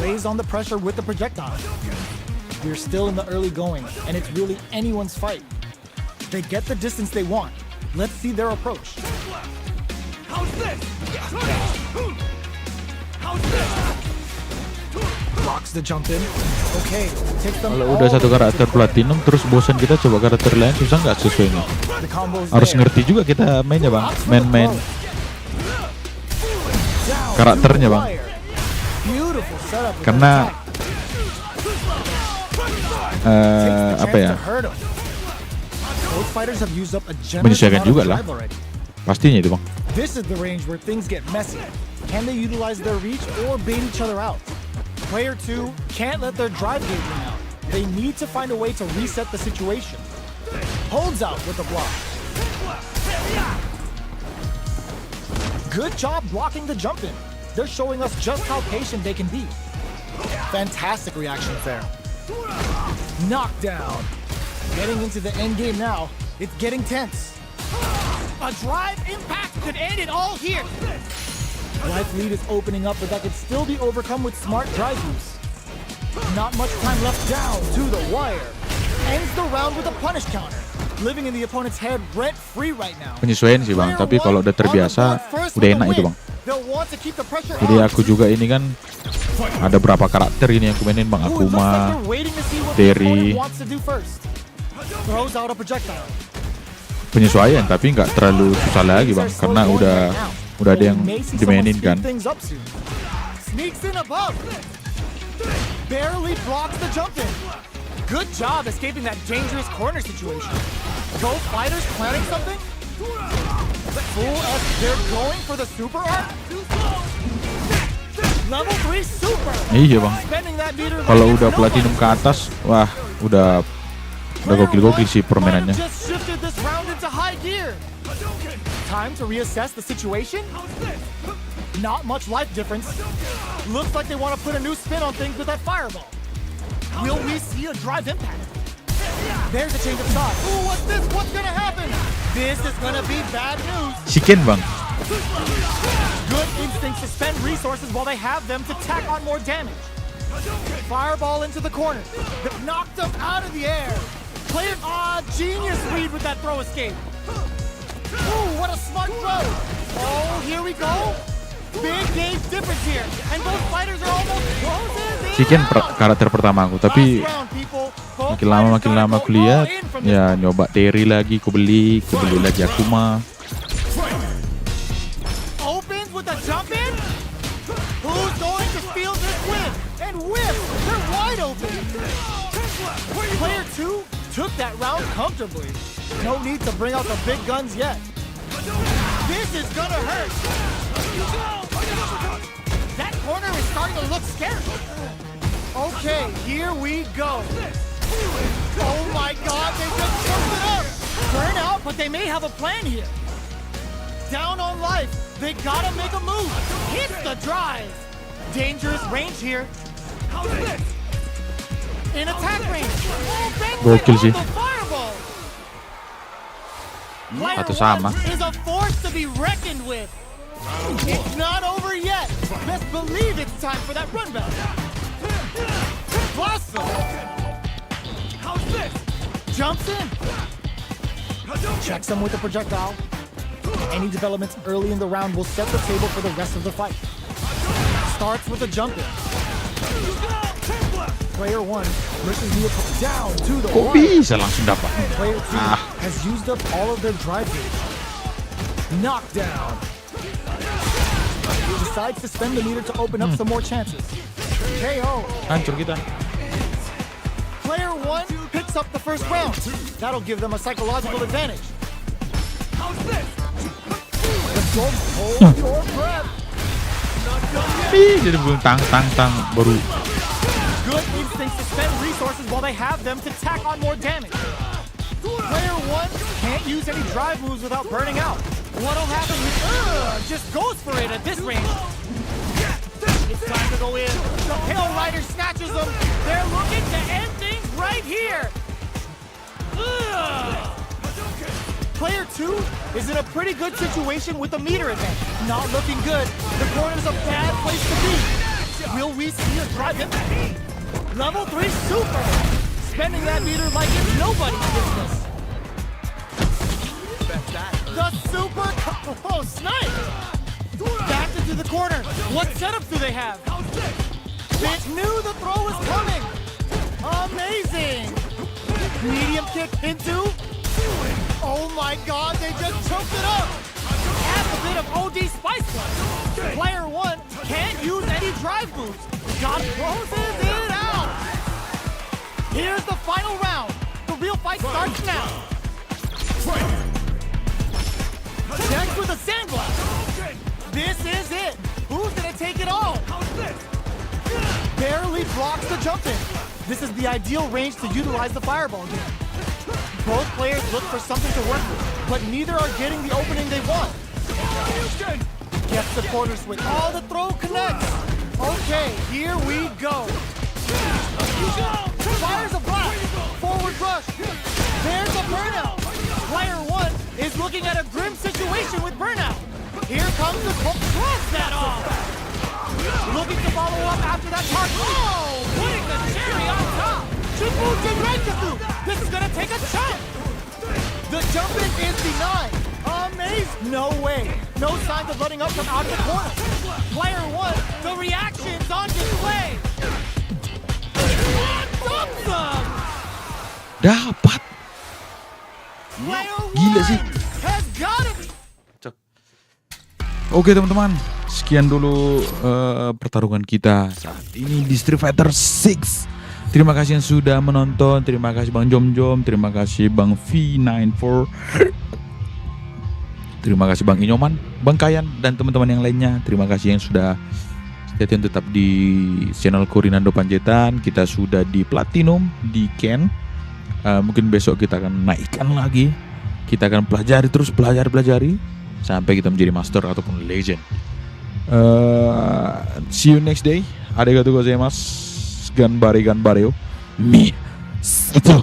Lays on the pressure with the projectile. We're still in the early going, and it's really anyone's fight. They get the distance they want. Let's see their approach. How's this? How's this? Blocks the jump in. Okay, takes them Kalau all udah satu the way karakter to the platinum terus bosan kita coba karakter lain, susah nggak sesuainya? The combo's Harus there. ngerti juga kita mainnya bang, Blocks for the main-main throw. Down karakternya, to the Bang. wire. Beautiful setup with Karena that attack. Takes the apa chance ya, to hurt him. Both fighters have used up a generous menyesuaikan amount of juga lah. drive already. Pastinya itu bang. This is the range where things get messy. Can they utilize their reach or bait each other out? Player two can't let their drive gauge run out. They need to find a way to reset the situation. Holds out with the block. Good job blocking the jump in. They're showing us just how patient they can be. Fantastic reactions there. Knockdown. Getting into the end game now. It's getting tense. A drive impact could end it all here. Life lead is opening up, but that could still be overcome with smart drive use. Not much time left. Down to the wire. Ends the round with a punish counter. Living in the opponent's head rent free right now. Penyesuaian sih bang, tapi kalau udah terbiasa udah enak itu bang. They'll want to keep the pressure Jadi on. aku juga ini kan ada berapa karakter ini yang aku mainin bang. Ooh, it looks like Akuma, they're waiting to see what the Terry. opponent wants to do first. Throws out a projectile. penyesuaian tapi nggak terlalu susah lagi bang, karena udah ada yang dimainin kan. Sneaks in above. Barely blocks the jump in. Good job escaping that dangerous corner situation. Both fighters planning something? Full as they're going for the super arc? Level 3 super. Iya bang, Spending that meter kalau like udah it's platinum nobody. ke atas, wah udah gokil-gokil sih permainannya. Just shifted this round into high gear. Time to reassess the situation? Not much life difference. Looks like they want to put a new spin on things with that fireball. Will we see a drive impact? There's a change of sides. Ooh, what's this? What's gonna happen? This is gonna be bad news. Chicken bang, Good instincts to spend resources while they have them to tack on more damage. Fireball into the corner. Knocked him out of the air. Player, genius read with that throw escape. Ooh, what a smart throw. Oh, here we go. Big game difference here. And both fighters are almost closing. Si Ken karakter pertama aku, tapi makin lama aku lihat ya nyoba Terry lagi, aku beli lagi Akuma. Opens with a jump in. Who's going to steal this win? And whip! They're wide open! Player 2 took that round comfortably. No need to bring out the big guns yet. This is gonna hurt! That corner is starting to look scary. Okay, here we go. Oh my god, they just choked it up! Burn out, but they may have a plan here. Down on life, they gotta make a move. Hits the drive. Dangerous range here. How's this? In attack range. Gokil sih. Player Atau sama. 1 is a force to be reckoned with. It's not over yet. Best believe it's time for that run back. Blossom. How's this? Jumps in. Checks him with a projectile. Any developments early in the round will set the table for the rest of the fight. Starts with a jump in. Player 1 pushes the opponent down to the Kok wire. bisa langsung dapat? Player 2 has used up all of their drive gauge. Knockdown. Decides to spend the meter to open up some more chances. KO. Hancur kita. Player 1 picks up the first round. That'll give them a psychological advantage. How's this? Don't hold your breath. Jadi belum tang baru. Good instincts to spend resources while they have them to tack on more damage. Player 1 can't use any drive moves without burning out. What'll happen? Just goes for it at this range. It's time to go in. The Pale Rider snatches them. They're looking to end things right here. Player 2 is in a pretty good situation with the meter advantage. Not looking good. The corner's a bad place to be. Will we see a drive impact? Level 3 super! Spending that meter like it's nobody's business. The super... Oh, snipe! Back into the corner. What setup do they have? They knew the throw was coming. Amazing! Medium kick into... Oh my god, they just choked it up! Add a bit of OD spice one. Player 1 can't use any drive moves. God closes it out! Here's the final round. The real fight starts now. Checks with a sandblast. This is it. Who's gonna take it all? Barely blocks the jump in. This is the ideal range to utilize the fireball game. Both players look for something to work with, but neither are getting the opening they want. Gets the corner switch. Oh, the throw connects. Okay, here we go. Fires a blast. Forward rush. There's a burnout. Player 1 is looking at a grim situation with burnout. Here comes the cross that off. Looking to follow up after that target. Oh, putting the cherry on top. Shibuya Renkatsu. This is gonna take a chunk. The jump in is denied. Amazing. No way. No signs of letting up from out of the corner. Player 1, the reaction's on display. Awesome. Dapat. Player 1 Gila sih. has got it. Oke teman-teman, sekian dulu pertarungan kita saat ini di Street Fighter 6. Terima kasih yang sudah menonton. Terima kasih Bang Jom, terima kasih Bang V94, terima kasih Bang Inyoman, Bang Kayan, dan teman-teman yang lainnya. Terima kasih yang sudah stay tune tetap di channel Rinando Panjaitan. Kita sudah di Platinum, di Ken. Mungkin besok kita akan naikkan lagi. Kita akan pelajari sampai kita menjadi master ataupun legend. See you next day. Arigatou gozaimasu. Ganbare. Mi. Sato.